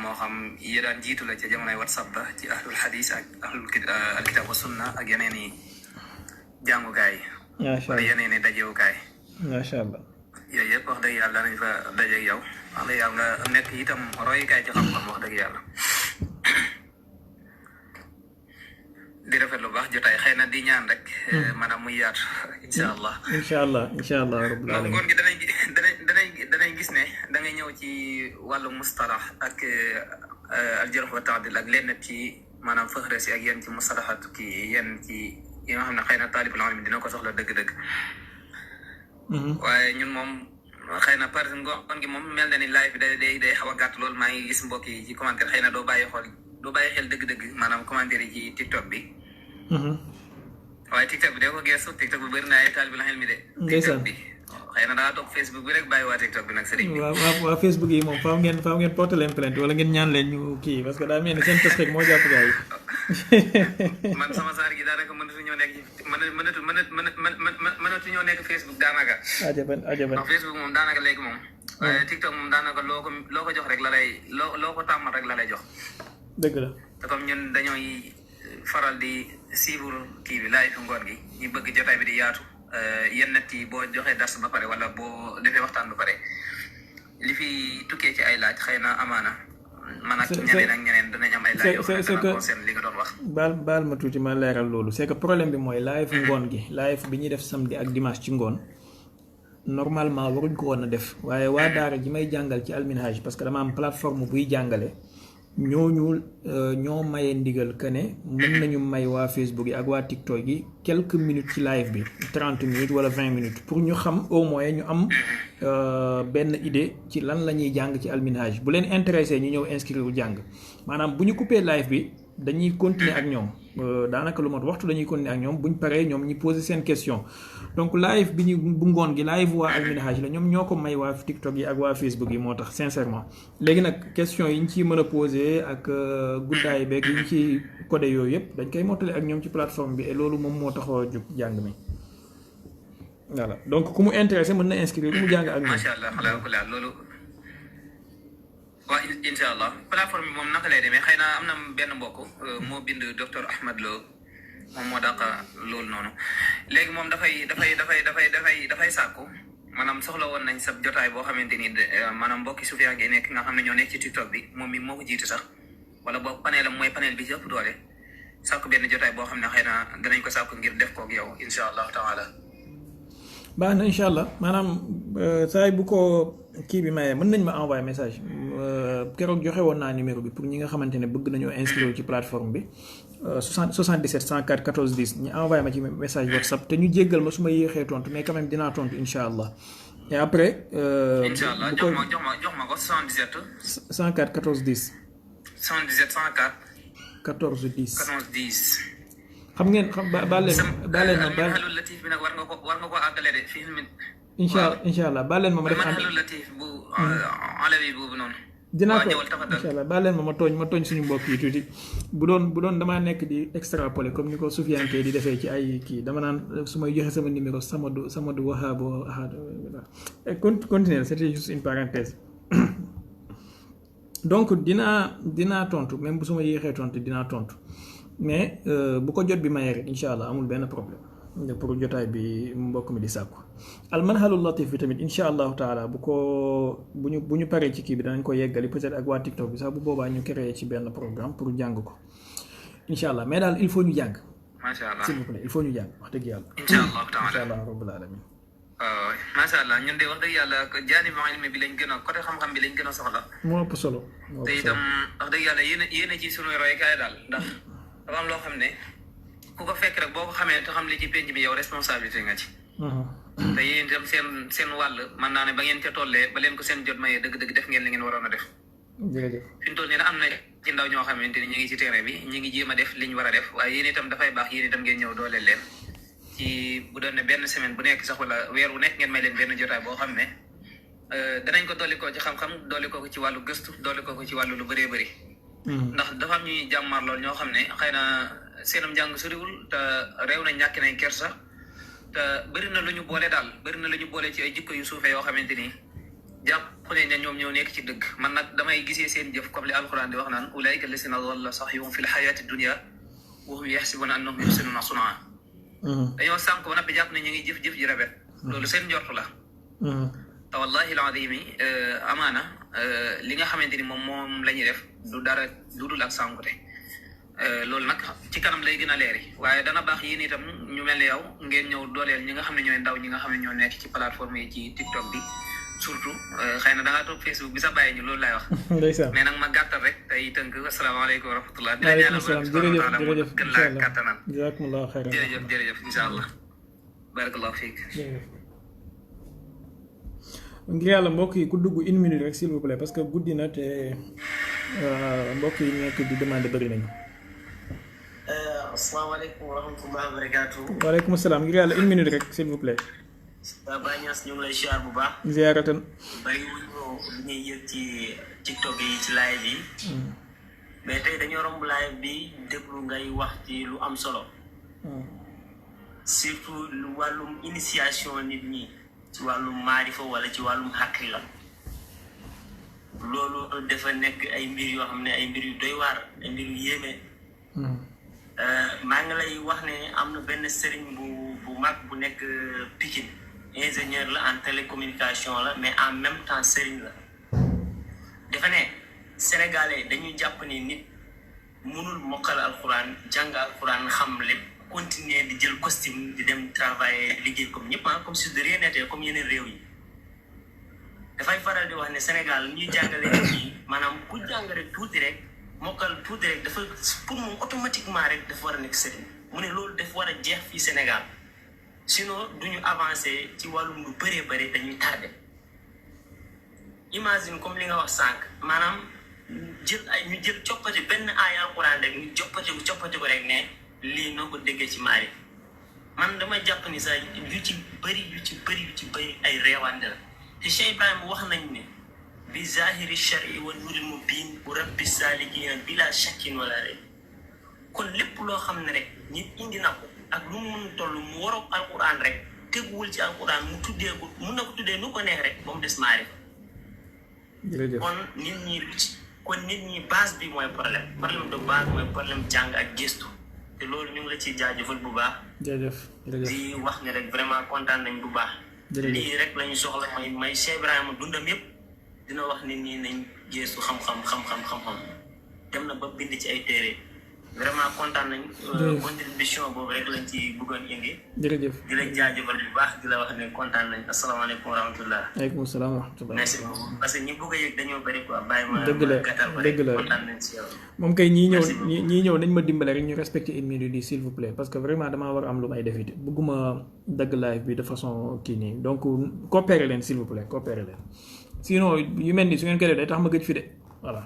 moo xam yi daan jiitu la ca jamonoy WhatsApp ba ci ahlul hadis ak ahlul alkitab wa sunna ak yeneen i jàngukaay. macha wala allah yeneen i dajewukaay. macha allah. yooyu yëpp wax dëgg yàlla danañ fa daje ak yow wax dëgg yàlla nga nekk itam royukaay ci xam-xam wax dëgg yàlla. di rafet lu baax jotaay xëy na di ñaan rek. maanaam muy yaatu incha allah. incha allah rabbil alamin. ngoon gi danañ gis ne da ngay ñëw ci wàllu mustalax ak aljarh wa taadil ak lenn ci maanaam fëxrës yi ak yenn ci mustalaxat kii yenn ci yi nga xam ne xëy na taalibul ilm dina ko soxla dëgg-dëgg. waaye ñun moom xëy na par ngoon gi moom mel na ni live bi day xaw a gàtt loolu maa ngi gis mbokk yi ci commentaire xëy na doo bàyyi xel dëgg-dëgg maanaam commentaire yi ci TikTok bi. waaye TikTok bi de ko geesu TikTok bi bëri na ay taalibul ilm de. TikTok bi xëy na daa topp Facebook bi rek bàyyi waa TikTok bi nag sëriñ bi. waa Facebook yi moom faaw ngeen porter leen plainte wala ngeen ñaan leen ñu kii parce que daa mel ni seen tës rek moo jàpp gars yi. man sama saar gi daanaka mënatuñoo nekk Facebook daanaka. ajaban ndax Facebook moom daanaka léegi moom. waaye TikTok moom daanaka loo ko jox rek la lay loo ko tàmmal rek la lay jox. dëgg la. te comme ñun dañooy faral di suivre kii bi laay fi ngoon gi ñu bëgg jotaay bi di yaatu yenn nit yi boo joxee dars ba pare wala boo defee waxtaan ba pare li fi tukkee ci ay laaj xëy na amaana. man ak ñeneen danañ am ay laaj yoo xam ne concerne li nga doon wax. baal ma tuuti ma leeral loolu c'est que problème bi mooy live ngoon gi live bi ñuy def samedi ak dimanche ci ngoon normalement waruñ ko woon a def waaye waa daara ji may jàngal ci alminhaj parce que dama am plateforme buy jàngale ñooñu ñoo maye ndigal que ne mën nañu may waa Facebook yi ak waa TikTok yi quelques minutes ci live bi 30 minutes wala 20 minutes pour ñu xam au moins ñu am benn idée ci lan la ñuy jàng ci alminhaj bu leen intéressé ñu ñëw inscrire wu jàng maanaam bu ñu coupé live bi dañuy continuer ak ñoom daanaka lu mot waxtu dañuy continuer ak ñoom buñ paree ñoom ñi poser seen question donc live bi ñu bu ngoon gi live waa alminhaj la ñoom ñoo ko may waa TikTok yi ak waa Facebook yi moo tax sincèrement léegi nag question yi ñu ciy mën a poser ak guddaay beeg yi ñu ci codé yooyu yëpp dañ koy mottali ak ñoom ci plateforme bi et loolu moom moo taxoo a jóg jàng mi voilà donc ku mu intéressé mën na inscrire mu jàng ak ñoom. macha allah alhamdulilah loolu. waaw incha allah plateforme bi moom naka lay demee xëy na am na benn mbokk moo bind docteur Ahmad Lo moom moo dàq loolu noonu léegi moom dafay sàkku maanaam soxla woon nañ sa jotaay boo xamante ni maanaam mbokki Soufiane Gueye nekk nga xam ne ñoo nekk ci TikTok bi moom mi moo ko jiitu sax wala boog panel am mooy panel bi ci ëpp doole sàkku benn jotaay boo xam ne xëy na danañ ko sàkku ngir def koog yow incha allahu taala. baax na incha allah maanaam saa bu ko kii bi mayee mën nañ ma envoyer message keroog joxe woon naa numéro bi pour ñi nga xamante ne bëgg nañoo inscrire ci plateforme bi 77 104 14 10 ñu envoyé ma ci message WhatsApp te ñu jéggal ma su ma yéexee tontu mais quand même dinaa tontu incha allah et après. incha allah jox ma ko 77. 104 14 10. 77 104. 14 10. 14 10. xam ngeen xam baal leen ma baal Manhalul Latif bi nag war nga ko àggale de fii min incha allah baal leen ma def Manhalul Latif bu alawi boobu noonu dinaa ko incha allah baal leen ma tooñ suñu mbokk yi tuuti bu doon damaa nekk di extrapoler comme ni ko Soufiane Gueye di defee ci ay kii dama naan su may joxe sama numéro Samadou Wahabo ahad continuer c'était juste une parenthèse donc dinaa tontu même bu su ma yéexee tontu dinaa tontu mais bu ko jot bi mayee rek incha allah amul benn problème pour jotaay bi mbokk mi di sàkku almanhalul latif bi tamit incha allahu taala bu ñu paree ci kii bi danañ ko yeggali peut-être ak waa TikTok bi sax bu boobaa ñu créé ci benn programme pour jàng ko incha allah mais daal il faut ñu jàng. macha allah s'il vous plaît il faut ñu jàng wax dëgg yàlla. incha allahu taala incha allah rabbul alamin. macha allah ñun de wax dëgg yàlla jaanibu ilmi bi lañ gën a côté xam-xam bi lañ gën a soxla. moo ëpp solo. te itam wax dëgg yàlla yéen a ci sunu royukaay daal ndax. dafa am loo xam ne ku ko fekk rek boo ko xamee te xam li ci penc bi yow responsabilité nga ci. te yéen itam seen wàll mën naa ne ba ngeen ca tollee ba leen ko seen jot mayee dëgg-dëgg def ngeen li ngeen waroon a def. jërëjëf fi ñu toll nii am na ci ndaw ñoo xamante ni ñu ngi ci terrain bi ñu ngi jéem a def li ñu war a def waaye yéen itam dafay baax yéen itam ngeen ñëw dooleel leen ci bu doon ne benn semaine bu nekk sax wala weer wu nekk ngeen may leen benn jotaay boo xam ne danañ ko dolli ko ci xam-xam dolli ko ci wàllu gëstu dolli ko ci wàllu lu bëree bëri. ndax dafa am ñuy jàmmaar lool ñoo xam ne xëy na seenam njàng soriwul te réew na ñàkk nañ kersa te bëri na lu ñu boole daal bëri na lu ñu boole ci ay jikko yu suufee yoo xamante ni jàpp nañ ne ñoom ñoo nekk ci dëgg man nag damay gisee seen jëf comme li alquran di wax naan ulaika alladina dalla sahyuhum fi lxayati dunia wa hum yaxsibuna annahum yuxsinuna sunaa dañoo sànk ba noppi jàpp ne ñu ngi jëf-jëf ji rafet loolu seen njort la te wallahi alazimi amaana li nga xamante ni moom la ñuy def du dara lu dul ak sànkute loolu nag ci kanam lay gën a leeri waaye dana baax yéen itam ñu mel ne yow ngeen ñëw dooleel ñi nga xam ne ñooy ndaw ñi nga xam ne ñoo nekk ci plateforme yi ci TikTok bi surtout xëy na da ngaa toog Facebook bi sax bàyyi ñu loolu laay wax. ndeysaan mais nag ma gàttal rek tey tënk asalaamaaleykum wa rahmatulah. waaleykum salaam jërëjëf gën laa kattanal. jazakumullahu xayran jërëjëf incha allah. barakallahu fiik. ngir yàlla mbokk yi ku dugg 1 minute rek s'il vous plaît parce que guddi na te mbokk yi nekk di demande bëri nañu. asalaamaaleykum wa rahmatulah wa barakaatu. waaleykum salaam ngir yàlla 1 minute rek s'il vous plaît. Baye Niass ñu ngi lay ziar bu baax. ziaratan. bari wuñu li ñuy yëg ci TikTok yi ci live yi. mais tey dañoo romb live bi déglu ngay wax ci lu am solo. surtout lu wàllum initiation nit ñi. ci wàllum maarifa wala ci wàllum xàqi la loolu dafa nekk ay mbir yoo xam ne ay mbir yu doy waar ay mbir yu yéeme. maa ngi lay wax ne am na benn sëriñ bu mag bu nekk Pikine ingénieur la en télécommunication la mais en même temps sëriñ la dafa ne sénégalais dañuy jàpp ni nit mënul mokkal alxuraan jàng alxuraan xam lépp continuer di jël costume di dem travailler liggéey comme ñëpp comme si de rien n'était comme yeneen réew yi dafay faral di wax ne Sénégal ñuy jàngale nit ñi maanaam ku jàng rek tuuti rek mokkal tuuti rek dafa pour moom automatiquement rek dafa war a nekk sëriñ mu ne loolu dafa war a jeex fii Sénégal sinon duñu avancer ci wàllum lu bëree bëri dañuy tardé imagine comme li nga wax sànq maanaam ñu jël coppati benn aaya alquran rek ñu coppati ko rek ne lii noo ko déggee ci maari man dama jàpp ni sax yu ci bëri ay reewante la te Cheikh Ibrahima wax nañ ne bi zahiri shari wa nuril mubin bu rabbi salikina bila shakkin wala rek kon lépp loo xam ne rek nit indi na ko ak lu mu mën toll mu waroog alquran rek teguwul ci alquran mu tuddee ko mun na ko tuddee nu ko neex rek ba mu des maari kon nit ñi base bi mooy problème de base mooy problème jàng ak gëstu te loolu ñu ngi la ciy jaajëfal bu baax di wax ne rek vraiment kontaan nañ bu baax lii rek lañu soxla may Cheikh Ibrahima dundam yëpp dina wax nit ñi nañ gëstu xam-xam dem na ba bind ci ay téere vraiment kontaan nañ contribution boobu rek lañ ci bëggoon indi jërëjëf di la jaajëfal bu baax di la wax ne kontaan nañ asalaamaaleykum wa rahmatullah aleykum salaam wa rahmatullah merci beaucoup parce que ñi bëgg a yëg dañoo bëri quoi bàyyi ma dëgg la kontaan nañ si yow moom kay ñii ñëw nañ ma dimbale rek ñu respecté 1 minute s'il vous plaît parce que vraiment damaa war a am lu may def it bëgguma dagg live bi de façon kii nii donc coopéré leen s'il vous plaît coopéré leen sinon yu mel ni su ngeen ko def day tax ma gëj fi de voilà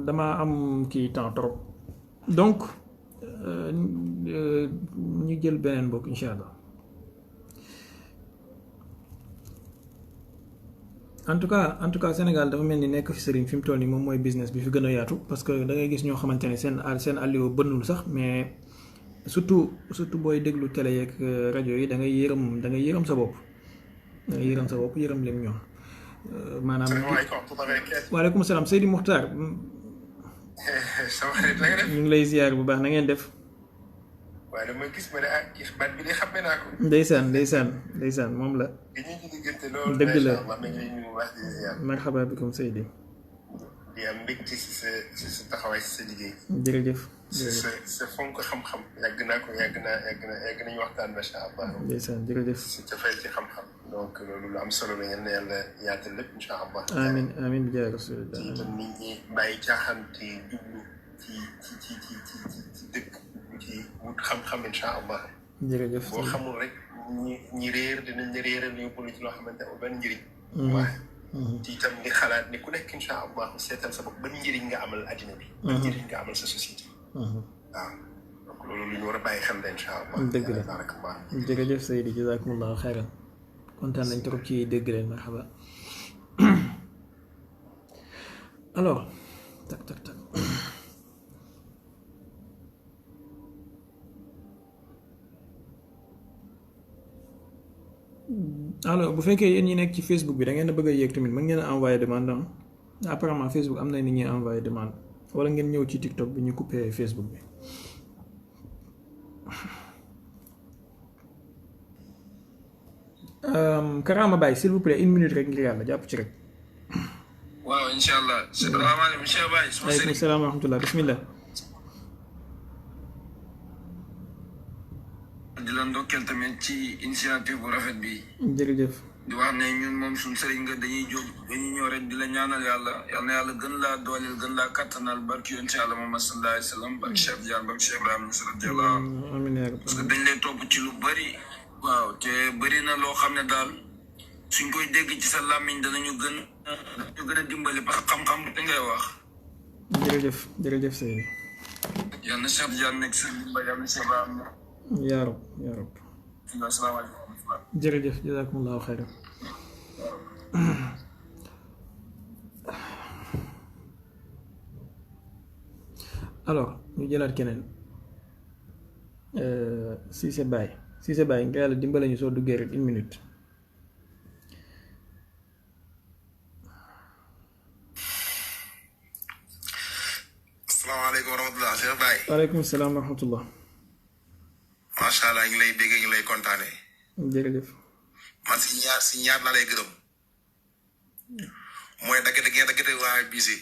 dama am kii temps trop donc ñu jël beneen bokk incha allah en tout cas Sénégal dafa mel ni nekk fi sëriñ fi mu toll nii moom mooy business bi fi gën a yaatu parce que da ngay gis ñoo xamante ne seen àlliwo bënnul sax mais surtout booy déglu télé yeeg rajo yi da ngay yërëm sa bopp yërëm lim ñoom maanaam waaleykum salaam Seydi Muxtaar ñu ngi lay ziar bu baax na ngeen def waaye dama gis ma ne gis baat bi de xam naa ko ndeysaan moom la dëgg la marhaba bikum Seydi di am mbégte si sa taxawaay si sa liggéey jërëjëf sa fonk xam-xam yàgg nañu waxtaan macha allah ndeysaan jërëjëf si cofeel ci xam-xam donc loolu lu am solo la yal na yàlla yaatal lépp incha allah amin bi jaay rasulillah ci itam nit ñi bàyyi caaxaan te jublu ci dëkk ci wut xam-xam incha allah jërëjëf boo xamul rek ñi réer dinañ la réeral yóbbu ci loo xamante ne benn njëriñ waaye ci itam di xalaat ni ku nekk incha allah seetal sa bopp ban njëriñ nga amal addina bi ban njëriñ nga amal sa société waaw donc loolu lu ñu war a bàyyi xel la incha allah dëgg la barakallah jërëjëf Seydi jazakumullahu xayran kontaan nañ trop ci dégg leen marhaba alors tak alors bu fekkee yéen ñi nekk ci Facebook bi da ngeen a bëgg a yéeg tamit mën ngeen a envoyé demande apparemment Facebook am na nit ñuy envoyé demande wala ngeen ñëw ci TikTok bi ñu coupé Facebook bi Karama Baye s'il vous plaît 1 minute rek ngir yàlla jàpp ci rek. waaw incha allah. salaamaaleykum monsieur Baye. waaleykum salaam wa rahmatulah bismillah. di la ndokkeel tamit ci initiative bu rafet bi. jërëjëf. di wax ne ñun moom suñu sëriñ nga dañuy ñëw rek di la ñaanal yàlla yal na yàlla gën laa dooleel gën laa kattanal barki yoon ci yàlla Muhammad sallallahu alayhi wa sallam barki Cheikh Diagne barki Cheikh Ibrahima radiyallahu anhu. amiin parce que dañ lay topp ci lu bari. waaw te bëri na loo xam ne daal suñ koy dégg ci sa làmmiñ danañu gën a dimbali parce que xam-xam da ngay wax. jërëjëf Seydi. yal na Cheikh Diagne nekk sa dimbali yal na Cheikh Ibrahima. yaa rab. asalaamaaleykum. jërëjëf jazakumullahu xayran. alors ñu jëlaat keneen Cissé Baye nga yàlla dimbale ñu soo duggee rek 1 minute. asalaamaaleykum wa rahmatulah Cheikh Baye. waaleykum salaam wa rahmatullah. macha allah ñu lay béggee ñu lay kontaane. jërëjëf. man si ñaar naa lay gërëm. mooy daggate waa bisi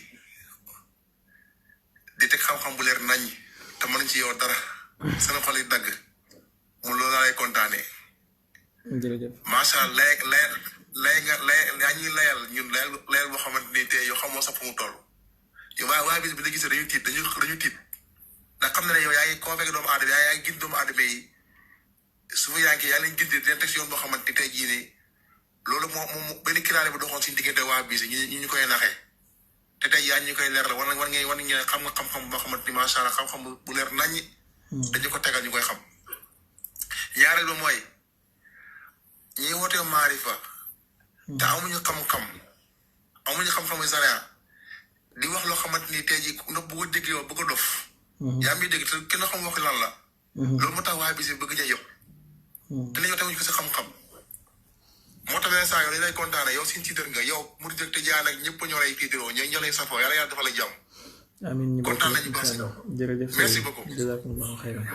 di teg xam-xam bu leer nañ te mën ci yow dara seen xol yi dagg mu loolu laa lay kontaane. jërëjëf. macha allah yaa ñuy layal ñun layal boo xamante ni tey yoo xamoo sax fu mu toll yow waa bis bi la gisee dañu tiit ndax xam na ne yow yaa ngi convaincre doomu aadama yaa ngi gis doomu aadama yi su fa yaa ngi leen gis di leen teg si yoon boo xamante ni tey jii nii loolu moom benn kiraale bu doxoon suñu diggante waa bis ñu koy naxee te tey yaa ñu koy leer la war ñu ne xam nga xam-xam boo xamante ni macha allah xam-xam bu leer naññi. dañu ko tegal ñu koy xam. ñaareel ba mooy ñi wootee maarifa te amuñu xam-xamu sariya di wax loo xamante ni tey jii ndax bu ko déggee wax bu ko dof. yaa ngi dégg te kenn xam wax lan la. loolu moo tax waa bis bëgg ja yëpp. te ne yow tamit ko si xam-xam. moo tax leen saa yow dañ lay kontaane yow suñu tiitar nga yow mu di te jaan ak ñëpp ñoo lay tiitaroo ñoo lay safoo yàlla dafa la jàmm. amiin ñu kontaan nañu baax jërëjëf merci beaucoup. jazakumullahu xayran.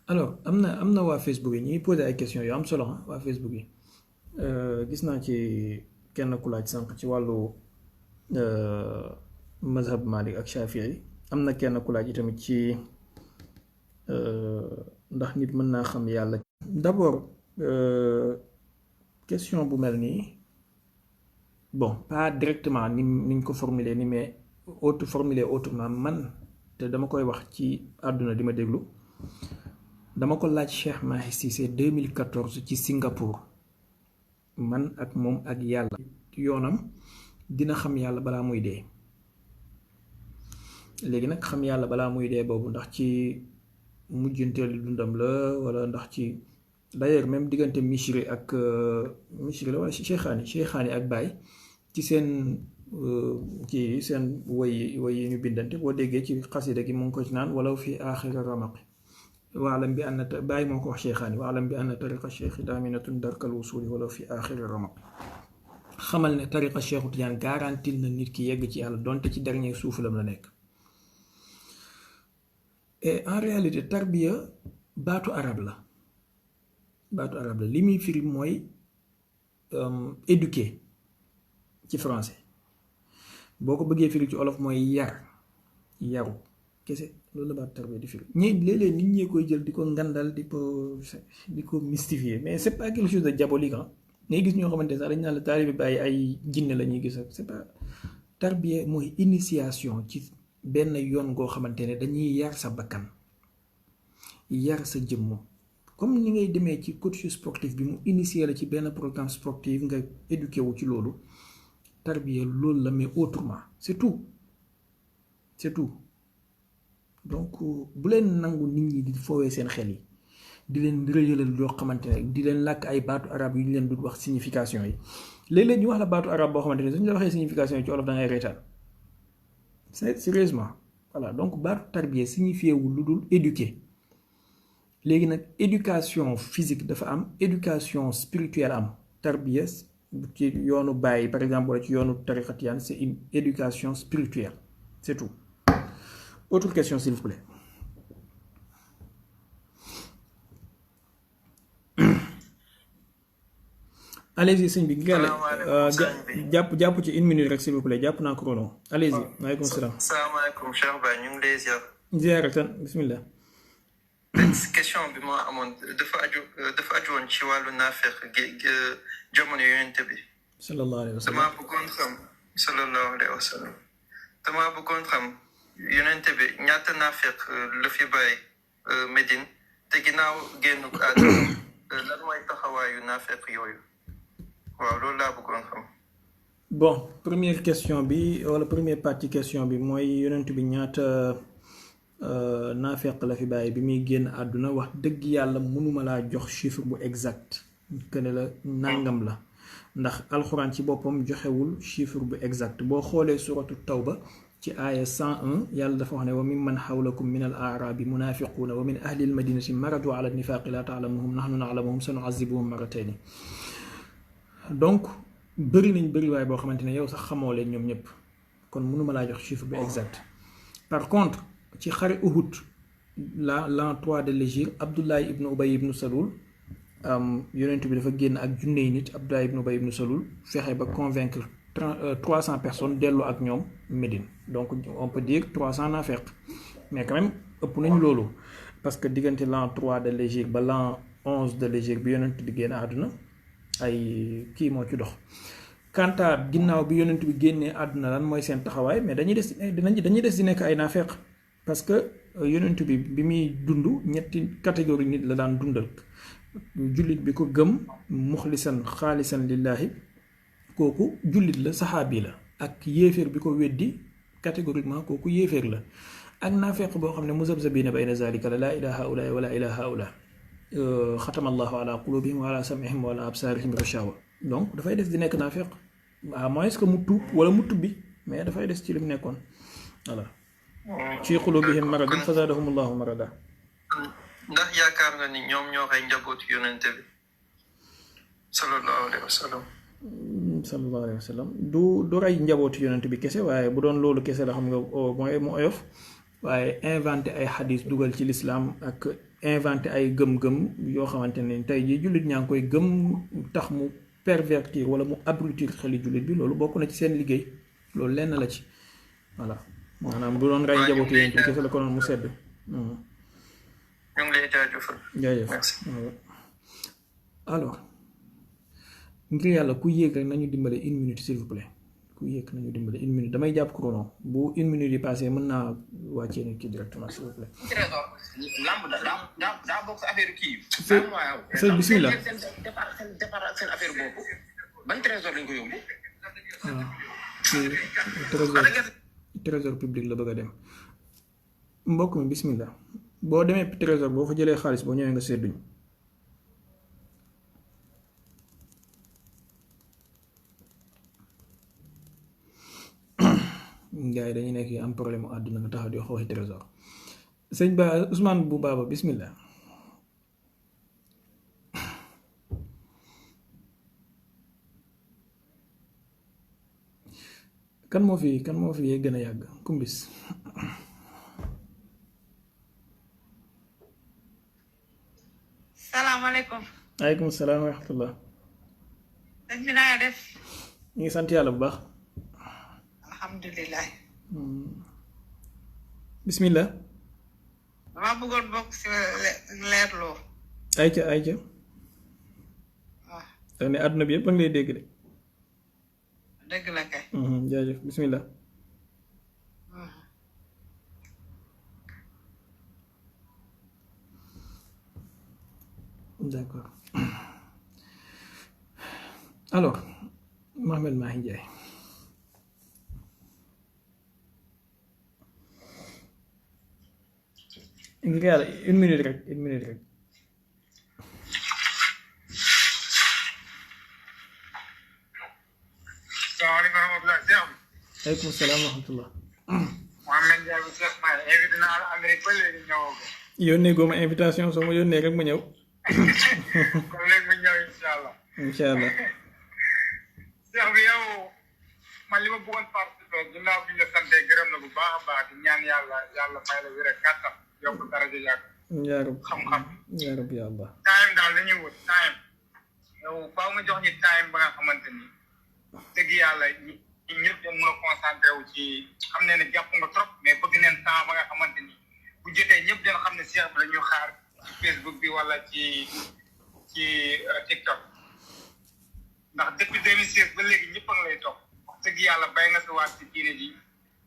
alors am na waa Facebook yi ñuy posé ay questions yu am solo waa Facebook yi gis naa ci kenn ku laaj sànq ci wàllu mazhab Malik ak Shafii am na kenn ku laaj itamit ci ndax nit mën naa xam yàlla. d'abord question bu mel nii bon pas directement niñ ko formuler ni mais formuler autrement man te dama koy wax ci àdduna di ma déglu. dama ko laaj Cheikh Mahi Cissé 2014 ci Singapour man ak moom ak yàlla yoonam dina xam yàlla balaa muy dee léegi nag xam yàlla balaa muy dee boobu ndax ci mujjanteelu dundam la wala ndax ci d'ailleurs même diggante Mishri ak Mishri la wala Cheikhaani ak Baye ci seen woy yi ñu bindante boo déggee ci xasida gi mu ngi ko ci naan walaw fi aaxiri ramaqi waalam bi anna Baye moo ko wax Cheikhaani waalam bi anna tariqa cheikhi daaminatun darkal wusuli walaw fi aaxiri ramaq xamal ne tariqa Cheikhu Tijaan garantil na nit ki yegg ci yàlla donte ci dernier suufulam la nekk. Et en réalité tarbiya baatu arab la li muy firi mooy éduquer ci français boo ko bëggee firi ci olof mooy yaru kese loolu la baatu tarbiya di firi léeg-léeg nit ñee koy jël di ko ngandal di ko mystifier mais c'est pas quelque chose de diabolique ngay gis ñoo xamante sax dañ naan la taalibe bi ay jinne la ñuy gis ak c'est pas tarbiya mooy initiation ci benn yoon goo xamante ne dañuy yar sa bakkan yar sa jëmm comme ni ngay demee ci coach sportif bi mu initier la ci benn programme sportif nga éduqué wu ci loolu tarbiya loolu la mais autrement c'est tout donc bu leen nangu nit ñi di foowee seen xel yi di leen rëyalal yoo xamante ne di leen làkk ay baatu arab yu ñu leen dul wax signification yi léeg-léeg ñu wax la baatu arab boo xamante ne suñu la waxee signification yi ci olof da ngay reetaan sérieusement voilà donc baatu tarbiya signifié wu lu dul éduquer léegi nag éducation physique dafa am éducation spirituelle am tarbiya ci yoonu Baye par exemple wala ci yoonu tariqa Tijaan c'est une éducation spirituelle c'est tout. Autre question s'il vous plaît. Allez-y sëñ bi jàpp ci une minute rek s'il vous plaît jàpp naa chrono allez-y. Waaleykum salaam. salaamaaleykum Cheikh Baye ñu ngi lay ziar. ziar tan bismillah. question bi ma amoon dafa aju woon ci wàllu naafeq jamono yonent bi. sallallahu alayhi wa sallam. damaa bëggoon xam sallallahu alayhi wa sallam damaa bëggoon xam yonent bi ñaata naafeq la fi bàyyi Médine te ginnaaw génn àdduna lan mooy taxawaayu naafeq yooyu waaw loolu laa bëggoon xam. bon première question bi wala première partie question bi mooy yonent bi ñaata naafeq la fi bàyyi bi muy génn àdduna wax dëgg yàlla mënuma laa jox chiffre bu exact que ne la nangam la ndax alxuraan ci boppam joxewul chiffre bu exact boo xoolee suratu tawba ci aaya 101 yàlla dafa wax ne wa mimman xawlakum min al aarabi munafiquuna wa min ahli al madinati maradu ala nifaaqi la taalamuhum nahnu naalamuhum sanuazibuhum maratayni donc bëri waay boo xamante ne yow sax xamoo leen ñoom ñëpp kon mënuma laa jox chiffre bu exact par contre ci xare Uhud l'an 3 de l'hégire Abdullah ibn Ubay ibn Salul yonent bi dafa génn ak junney nit Abdullah ibn Ubay ibn Salul fexe ba convaincre 300 personnes dellu ak ñoom Médine donc on peut dire 300 naafeq mais quand même ëpp nañu loolu parce que diggante l'an 3 de l'hégire ba l'an 11 de l'hégire bi yonent bi génn àdduna ay kii moo ci dox kanta ginnaaw bi yonent bi génnee àdduna lan mooy seen taxawaay mais dañuy des di nekk ay naafeq parce que yonent bi muy dund ñetti catégorie nit la daan dundal jullit bi ko gëm muxlisan xaalisan lillahi kooku jullit la saxaabi la ak yéeféer bi ko weddi catégoriquement kooku yéeféer la ak naafeq boo xam ne muzabzabina bayna zalika la laa ilaha haula wala ilaha haula xatama allahu ala qulubihim wa ala samihim wa ala absarihim rashawa donc dafay des di nekk naafeq à moins que mu tuub wala mu tubbi mais dafay des ci li mu nekkoon voilà fi qulubihim maradun fa zaadahum allahu marada ndax yaakaar nga ni ñoom ñoo xay njabootu yonente bi sallallahu alayhi wa sallam sallallahu alayhi wa sallam du rey njabootu yonent bi kese waaye bu doon loolu kese la xam nga mooy mu oyof waaye inventé ay xadis dugal ci lislaam ak inventé ay gëm-gëm yoo xamante ne tey jii jullit ñaa ngi koy gëm tax mu pervertir wala mu abrutir xeli jullit bi loolu bokk na ci seen liggéey loolu lenn la ci voilà maanaam bu doon rey njabootu yonent bi kese la ko noonu mu sedd ñu ngi lay jaajëfal jaajëf alors ngir yàlla ku yéeg rek nañu dimbale 1 minute s'il vous plaît ku yéeg nañu dimbale 1 minute damay jàpp chrono bu 1 minute yi passé mën naa wàccee nit ki directement s'il vous plaît. lamb daa bokk affaire kii. sëñ bismillah. seen affaire boobu ban trésor lañ ko yóbbu. trésor public la bëgg a dem mbokk mi bismillah boo demee trésor boo fa jëlee xaalis boo ñëwee nga sedduñ. gars yi dañuy nekk am problème mu àdduna nga taxaw di wax waxi trésor sëñ Ba Ousmane bu Baba bismillah kan moo fi yee gën a yàgg kumbis salaamaaleykum. aleykum salaam wa rahmatullah. sëñ bi naa def. ñu ngi sant yàlla bu baax. alhamdulilah. bismillah. dama bëggoon bokk si leerloo. ayca. waaw. da ne àdduna bi yëpp a ngi lay dégg de. dëgg la kay. jaajëf bismillah. d'accord alors Mohamed Mahi Ndiaye. ngir yàlla 1 minute rek 1 minute rek. salaamaaleykum wa rahmatulah. aleykum salaam wa rahmatullah. Mohamed Ndiaye bu Cheikh Mahi invité naa la Amérique ba léegi ñëwoo ko. yónnee góoma invitation soo ma yónnee rek ma ñëw. kon léegi ma ñëw incha allah. incha allah. Cheikh bi yow man li ma bëggoon participer ginnaaw bi ñu la santee gërëm la bu baax a baax di ñaan yàlla may la wér ak kàttan yokk daraja yàgg. yaa rab xam-xam. yaa rab ya allah. time daal la ñuy wut time yow faaw nga jox ñi time ba nga xamante ni dëgg yàlla ñi ñëpp dañ mën a concentré wu ci xam ne jàpp nga trop mais bëgg neen temps ba nga xamante ni bu jotee ñëpp dañ xam ne Cheikh bi la ñu xaar ci Facebook bi wala ci TikTok ndax depuis 2016 ba léegi ñëpp a ngi lay topp wax dëgg yàlla bay nga sa waat ci diine ji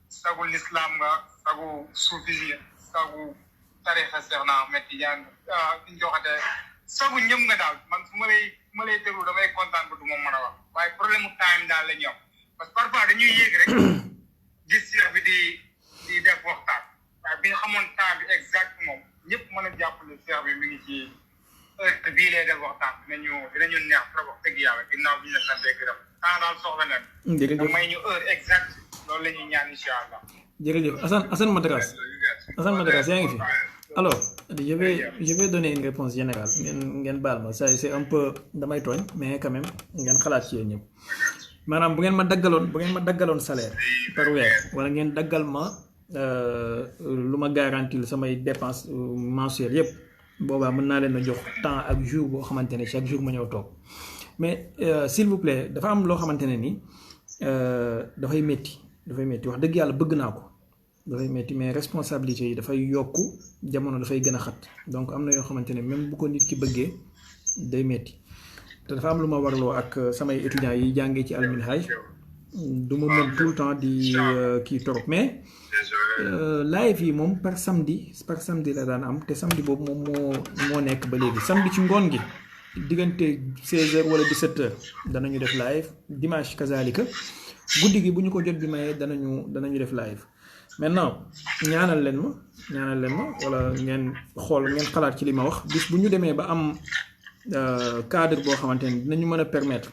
sagu l'islam nga sagu soufisme sagu tarixa Cheikh na Ahmed Tidiane diñ joxate sagu ñëpp nga daal man su ma lay déglu damay kontaan ba du ma mën a wax waaye problème mu time daal la ñu am parce que parfois dañuy yéeg rek gis Cheikh bi di def waxtaan waaye bi nga xamoon temps bi exact moom ñëpp mën a jàppale Cheikh bi mi ngi ci heure bii lay def waxtaan dinañu neex trop wax dëgg yàlla ginnaaw bi ñu la santee gërëm temps daal soxla nañ. jërëjëf may ñu heure exact loolu la ñuy ñaan incha allah. jërëjëf Assane Madaras yaa ngi fi alors je vais donner une réponse générale ngeen baal ma ça c'est un peu damay tooñ mais quand même ngeen xalaat ci yéen ñëpp maanaam bu ngeen ma daggaloon salaire par weer wala ngeen daggal ma lu ma garantil samay dépense mensuelle yëpp boobaa mën naa leen a jox temps ak jour boo xamante ne chaque jour ma ñëw toog mais s'il vous plaît dafa am loo xamante ne ni dafay métti wax dëgg yàlla bëgg naa ko dafay métti mais responsabilité yi dafay yokku jamono dafay gën a xat donc am na yoo xamante ne même bu ko nit ki bëggee day métti te dafa am lu ma warloo ak samay étudiants yi jàngee ci alminhaj du ma mën tout le temps di kii trop mais live yi moom par samedi la daan am te samedi boobu moom moo nekk ba léegi samedi ci ngoon gi diggante 16h wala 17h danañu def live dimanche kazalika guddi gi bu ñu ko jot bi mayee danañu def live maintenant ñaanal leen ma wala ngeen xool ngeen xalaat ci li ma wax bis bu ñu demee ba am cadre boo xamante ne dinañu mën a permettre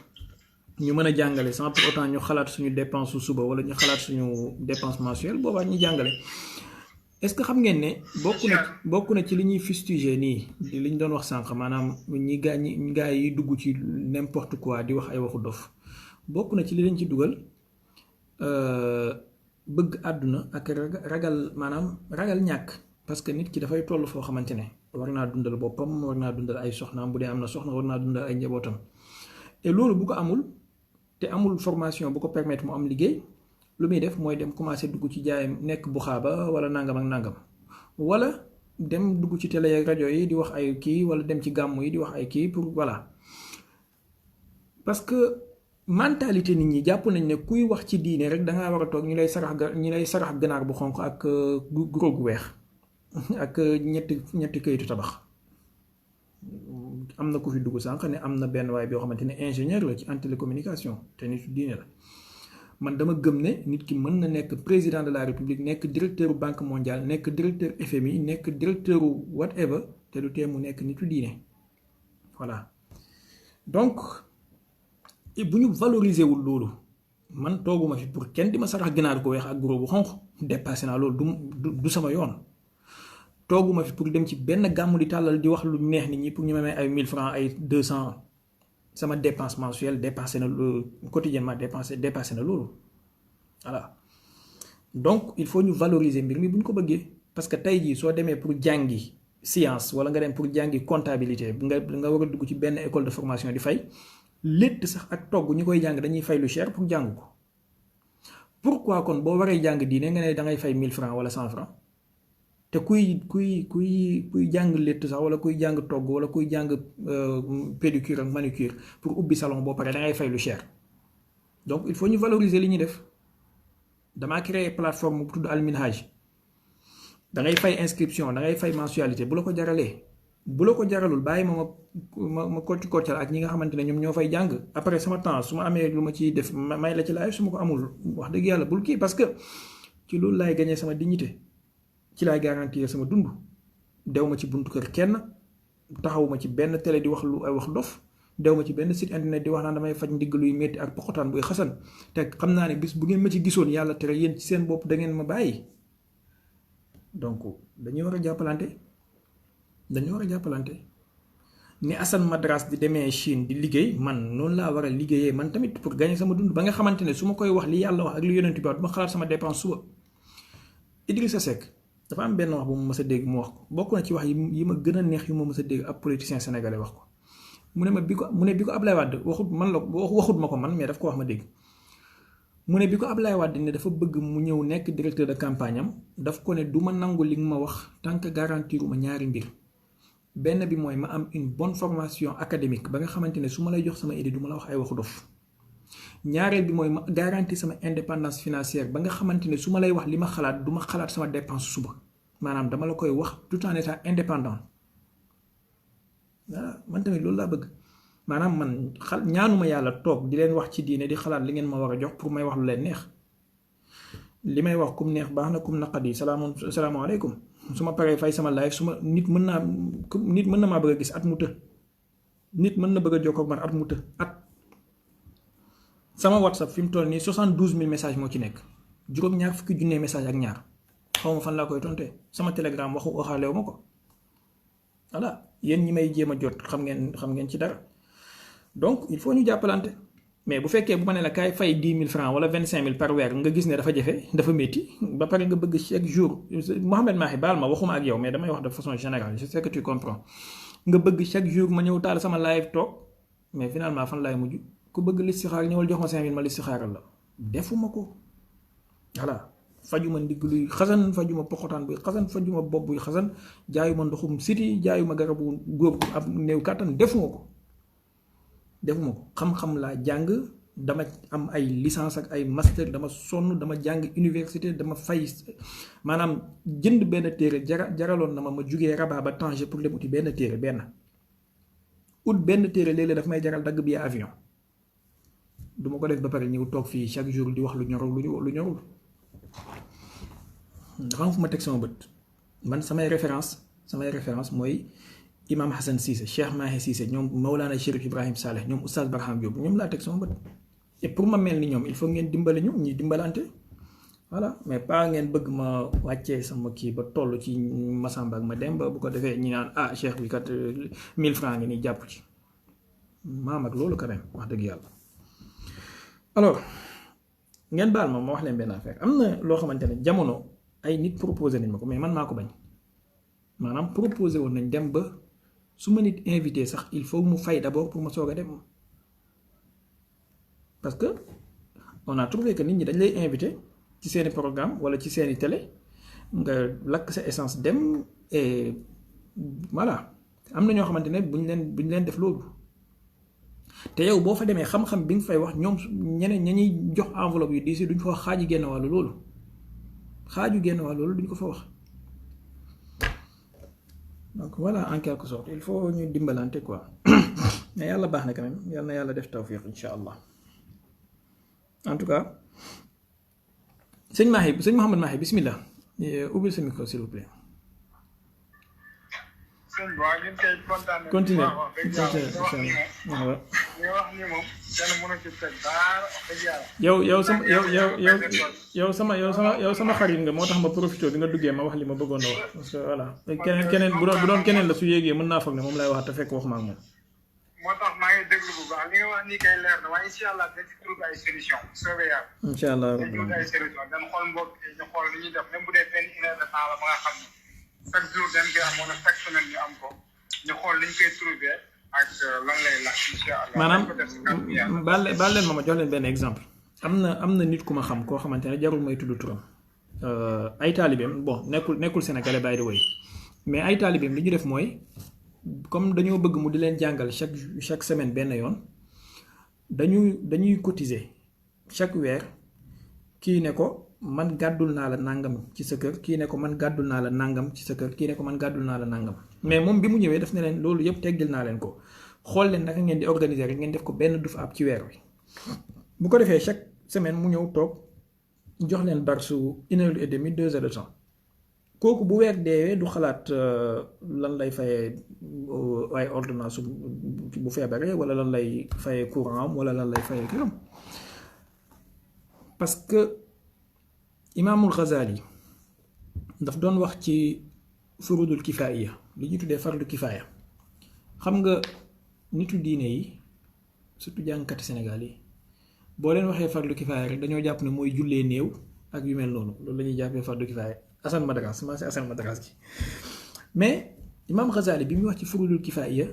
ñu mën a jàngale sans pour autant ñu xalaat suñu dépense su suba wala ñu xalaat suñu dépense mensuelle boobaa ñu jàngale est-ce que xam ngeen ne bokk na ci li ñuy fustiger nii li ñu doon wax sànq maanaam ñi gaa yi dugg ci n'importe quoi di wax ay waxu dof bokk na ci li leen ci dugal bëgg àdduna ak ragal ñàkk parce que nit ki dafay toll foo xamante ne war naa dundal boppam war naa dundal ay soxnaam bu dee am na soxna war naa dundal ay njabootam et loolu bu ko amul te amul formation bu ko permettre mu am liggéey lu muy def mooy dem commencer dugg ci jaayam nekk bu xaaba wala nangam ak nangam wala dem dugg ci télé ak rajo yi di wax ay kii wala dem ci gàmmu yi di wax ay kii pour voilà parce que mentalité nit ñi jàpp nañ ne kuy wax ci diine rek da ngaa war a toog ñu lay sarax ganaar bu xonq ak guro gu weex ak ñetti këyitu tabax am na ku fi dugg sànq ne am na benn waay boo xamante ne ingénieur la ci en télécommunication te nitu diine la man dama gëm ne nit ki mën na nekk président de la république nekk directeur banque mondiale nekk directeur FMI nekk directeur whatever te du tee mu nekk nitu diine voilà donc bu ñu valoriser wul loolu man tooguma fi pour kenn di ma sarax ginaar ko weex ak guro bu xonq dépassé naa loolu du sama yoon tooguma fi pour dem ci benn gàmmu di tàllal di wax lu neex nit ñi pour ñu may ay 1000 francs ay 200 sama dépense mensuelle dépassé na quotidiennement dépassé na loolu voilà donc il faut ñu valoriser mbir mi bu ñu ko bëggee parce que tey jii soo demee pour jàngi science wala nga dem pour jàngi comptabilité nga war a dugg ci benn école de formation di fay létt sax ak togg ñu koy jàng dañuy fay lu cher pour jàng ko pourquoi kon boo waree jàng diine nga ne da ngay fay 1000 francs wala 100 francs te kuy jàng létt sax wala kuy jàng togg wala kuy jàng pédicure ak manucure pour ubbi salon boo paree da ngay fay lu cher donc il faut ñu valoriser li ñuy def damaa créer plateforme bu tudd alminhaj da ngay fay inscription da ngay fay mensualité bu la ko jaralee bu la ko jaralul bàyyi ma koccal ak ñi nga xamante ne ñoom ñoo fay jàng après sama temps su ma amee lu ma ciy def may la ci live su ma ko amul wax dëgg yàlla bul kii parce que ci loolu laay gagner sama dignité ci laay garantir sama dund dew ma ci buntu kër kenn taxawuma ci benn télé di wax lu ay wax dof dew ma ci benn site internet di wax naan damay faj ndigg luy metti ak poxotaan buy xasan te xam naa ne bis bu ngeen ma ci gisoon yàlla tere yéen ci seen bopp da ngeen ma bàyyi donc dañuy war a jàppalante ni Assane Madras di demee Chine di liggéey man noonu laa war a liggéeyee man tamit pour gagner sama dund ba nga xamante ne su ma koy wax li yàlla wax ak li yonent bi wax du ma xalaat sama dépense suba Idrissa Seck dafa am benn wax bu ma mës a dégg mu wax ko bokk na ci wax yi ma gën a neex yu ma mës a dégg ab politicien sénégalais wax ko mu ne bi ko Ablaye Wade waxut ma ko man mais daf ko wax ma dégg mu ne bi ko Ablaye Wade ne dafa bëgg mu ñëw nekk directeur de campagne am daf ko ne du ma nangu li nga ma wax tant que garantiruma ñaari mbir benn bi mooy ma am une bonne formation académique ba nga xamante ne su ma lay jox sama idée du ma la wax ay waxu dof ñaareel bi mooy ma garantir sama indépendance financière ba nga xamante ne su ma lay wax li ma xalaat du ma xalaat sama dépense suba maanaam dama la koy wax tout en étant indépendant voilà man tamit loolu laa bëgg maanaam man ñaanuma yàlla toog di leen wax ci diine di xalaat li ngeen ma war a jox pour may wax lu leen neex li may wax kum neex baax na kum naqadi salaamaaleykum su ma paree fay sama live su ma nit mën na maa bëgg a gis at mu të nit mën na bëgg a jokkoo ak man at mu të at sama WhatsApp fi mu toll nii 72000 messages moo ci nekk juróom-ñaar fukki junne message ak ñaar xaw ma fan laa koy tontee sama telegram waxaalewu ma ko voilà yéen ñi may jéem a jot xam ngeen ci dara donc il faut ñu jàppalante mais bu fekkee bu ma ne la kaay fay 10 000 francs wala 25 000 par weer nga gis ne dafa jafe dafa métti ba pare nga bëgg chaque jour Mouhamed Mahi baal ma waxuma ak yow mais damay wax de façon générale je sais que tu comprends nga bëgg chaque jour ma ñëw taal sama live toog mais finalement fan laay mujj ku bëgg listixaar ñëwal jox ma 5000 ma listixaaral la defuma ko voilà fajuma ndigg luy xasan fajuma poxotaan buy xasan fajuma bopp buy xasan jaayuma ndoxum siti jaayuma garabu góor ab néew kàttan defuma ko defuma ko xam-xam laa jàng dama am ay licence ak ay master dama sonn dama jàng université dama fay maanaam jënd benn téere jaraloon na ma jugee Rabat ba Tanger pour dem uti benn téere benn téere léeg-léeg daf may jaral dagg bi avion duma ko def ba pare ñëw toog fii chaque jour di wax lu ñorul lu ñorul dafa am fu ma teg sama bët man samay référence mooy Imam Hassan Cissé Cheikh Mahi Cissé ñoom Maulana Chérif Ibrahim Saleh ñoom Oustaz Barham Diop ñoom laa teg sama bët et pour ma mel ni ñoom il faut ngeen dimbali ñu ñuy dimbalante voilà mais pas ngeen bëgg ma wàccee sama kii ba toll ci Masamba ak ma dem ba bu ko defee ñi naan Cheikh bi kat 1000 francs ngi nii jàpp ci maam ak loolu quand même wax dëgg yàlla. alors ngeen baal ma wax leen benn affaire am na loo xamante ne jamono ay nit proposé nañ ma ko mais man maa ko bañ maanaam proposé woon nañ dem ba su ma nit invité sax il faut mu fay d'abord pour ma soog a dem parce que on a trouvé que nit ñi dañ lay invité ci seeni programme wala ci seeni télé nga lakk sa essence dem et voilà am na ñoo xamante ne buñ leen def loolu te yow boo fa demee xam-xam bi nga fay wax ñoom ñeneen ña ñuy jox enveloppe yu diis duñ fa wax xaaju genn wàllu loolu duñ ko fa wax donc voilà en quelque sorte il faut ñu dimbalante quoi mais yàlla baax na quand même yàlla na yàlla def tawfiq insha allah en tout cas sëñ Mouhamed Mahi bismillah ubbil sa micro s'il vous plaît. Continue. yow sama xarit nga moo tax ma profité bi nga duggee ma wax li ma bëggoon a wax parce que voilà keneen bu doon keneen la su yéegee mën naa foog ne moom lay wax te fekk wax ma ak moom. moo tax maa ngi déglu bu baax li nga wax nii kay leer na waaye incha allah dañ ci trouvé ay solution soobee yàlla. incha allah dañ trouvé ay solution dañ xool mbokk yi ñu xool li ñuy def même bu dee benn une heure de temps la ba nga xam ne chaque jour dañ koy am wala chaque semaine ñu am ko ñu xool li ñu koy trouvé ak lan lay laaj incha allah. maanaam baal leen ma jox leen benn exemple. am na nit ku ma xam koo xamante ne jarul may tudd turam ay taalibeem bon nekkul sénégalais by the way mais ay taalibeem li ñu def mooy comme dañoo bëgg mu di leen jàngal chaque semaine benn yoon dañuy cotiser chaque weer kii ne ko man gàddul naa la nàngam ci sa kër kii ne ko man gàddul naa la nàngam ci sa kër kii ne ko man gàddul naa la nàngam mais moom bi mu ñëwee daf ne leen loolu yëpp teggil naa leen ko xool leen naka ngeen di organiser rek ngeen def ko benn duf ab ci weer wi bu ko defee chaque semaine mu ñëw toog jox leen darsu 1h30 2h de temps kooku bu weer deewee du xalaat lan lay fayee ay ordonnance bu feebaree wala lan lay fayee courant am wala lan lay fayee kiram parce que imaamul Ghazali daf doon wax ci furudul kifaaya li ñu tuddee fardu kifaaya xam nga nitu diine yi surtout jàngkati Sénégal yi boo leen waxee fardu kifaaya rek dañoo jàpp ne mooy jullee néew ak yu mel noonu loolu la ñuy jàppee fardu kifaaya Assane Madras maa si Assane Madras gi mais imaam Ghazali bi muy wax ci furudul kifaaya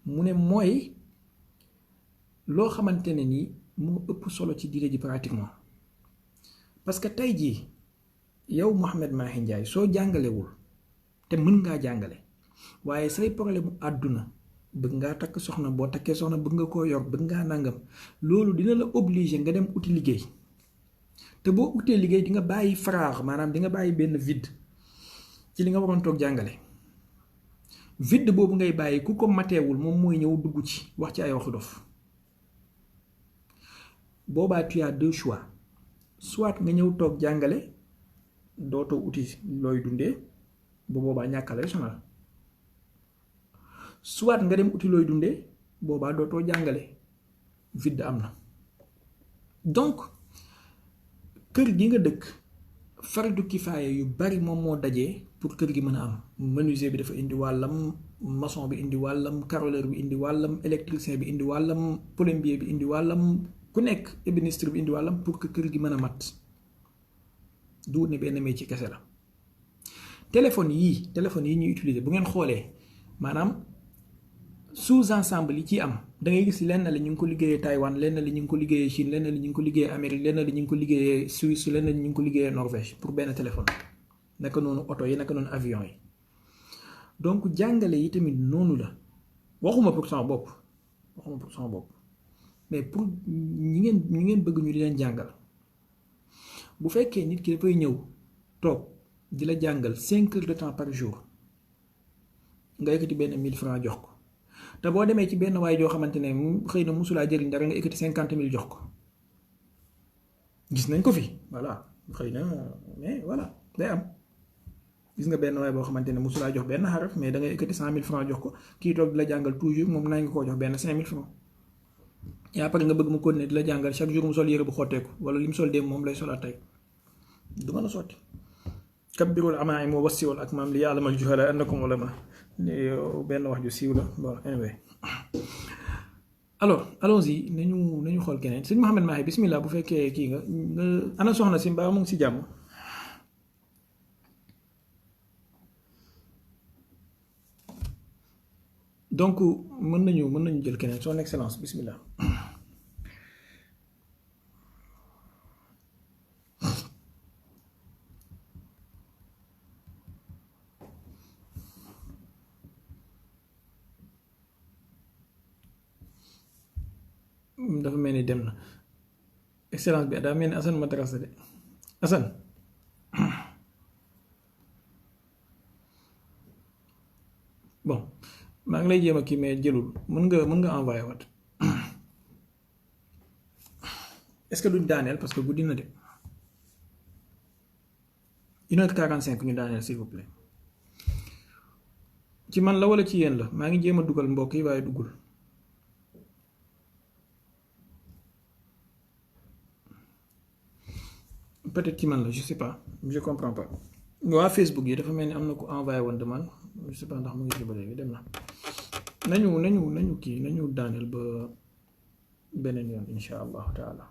mu ne mooy loo xamante ne nii moo ëpp solo ci diine ji pratiquement parce que tey jii yow Mouhamed Mahi Ndiaye soo jàngalewul te mën ngaa jàngale waaye say problème mu àdduna bëgg ngaa takk soxna boo takkee soxna bëgg nga koo yor bëgg ngaa nangam loolu dina la obligé nga dem uti liggéey te boo utee liggéey di nga bàyyi faraax maanaam di nga bàyyi benn vide ci li nga waroon toog jàngale vide boobu ngay bàyyi ku ko mateewul moom mooy ñëw dugg ci wax ci ay waxu dof boobaa tu as deux choix soit nga ñëw toog jàngale dootoo uti looy dundee bu boobaa ñàkk lay sonal soit nga dem uti looy dundee boobaa dootoo jàngale vide am na donc kër gi nga dëkk fardu kifaaya yu bari moom moo dajee pour kër gi mën a am menuisier bi dafa indi wàllam maçon bi indi wàllam carreleur bi indi wàllam électricien bi indi wàllam plombier bi indi wàllam ku nekk ébéniste bi indi wàllam pour que kër gi mën a mat du ne benn métier kese la téléphone yi ñuy utiliser bu ngeen xoolee maanaam sous-ensemble yi ci am da ngay gis lenn li ñu ngi ko liggéeyee Taïwan lenn li ñu ngi ko liggéeyee Chine lenn li ñu ngi ko liggéeyee Amérique lenn li ñu ngi ko liggéeyee Suisse lenn li ñu ngi ko liggéeyee Norvège pour benn téléphone naka noonu oto yi naka noonu avion yi donc jàngale yi tamit noonu la waxuma pour sama bopp mais pour ñi ngeen bëgg ñu di leen jàngal bu fekkee nit ki dafay ñëw toog di la jàngal 5 heures de temps par jour nga yëkkati benn 1000 francs jox ko te boo demee ci benn waay joo xamante ne xëy na musulaa jëriñ dara nga yëkkati 50 000 jox ko gis nañ ko fi voilà xëy na mais voilà day am gis nga benn waay boo xamante ne musulaa jox benn xaraf mais da ngay yëkkati 100 000 francs jox ko kii toog di la jàngal toujours moom naa nga koo jox benn 5 000 francs et après nga bëgg mu continuer di la jàngal chaque jour mu sol yére bu xotteeku wala li mu sol démb moom lay solaat tey du mën a sotti kabbirul amaim wa wassiwul akmam li ya'lamal juhala annakum ulama benn wax ju siiw la bon anyway alors allons-y nañu xool keneen sëñ Mouhamed Mahi bismillah bu fekkee kii nga ana soxna si mbaa mu ngi si jàmm donc mën nañu jël keneen son excellence bismillah dafa mel ni dem na excellence bi daa mel ni Assane madrasa de Assane bon maa ngi lay jéem a kii mais jëlul mën nga envoyé waat est-ce que duñ daaneel parce que guddi na de 1h45 ñu daaneel s'il vous plaît ci man la wala ci yéen la maa ngi jéem a dugal mbokk yi waaye duggul peut-être ci man la je sais pas je comprends pas waa Facebook yi dafa mel ni am na ko envoyé woon demande je sais pas ndax mu ngi ci ba léegi dem na nañu daaneel ba beneen yoon insha allahu taala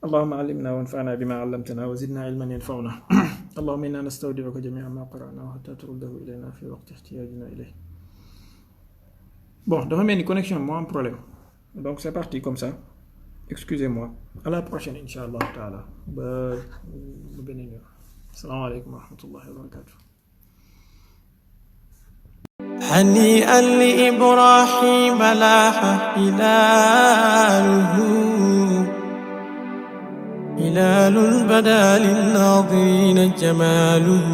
allahumma allimna wanfa'na bima 'allamtana wa zidna ilman yanfa'una allahumma inna nastawdi'uka jami'a ma qara'nahu hatta turuddahu ilayna fi waqti ihtiyajina ilayhi bon dafa mel ni connexion moo am problème donc c'est parti comme ça excusez-moi à la prochaine insha allahu taala ba beneen yoon assalamu alaykum wa rahmatullahi wa barakatuh هنيئا لإبراهيم لاح هلال بدا للناظرين جماله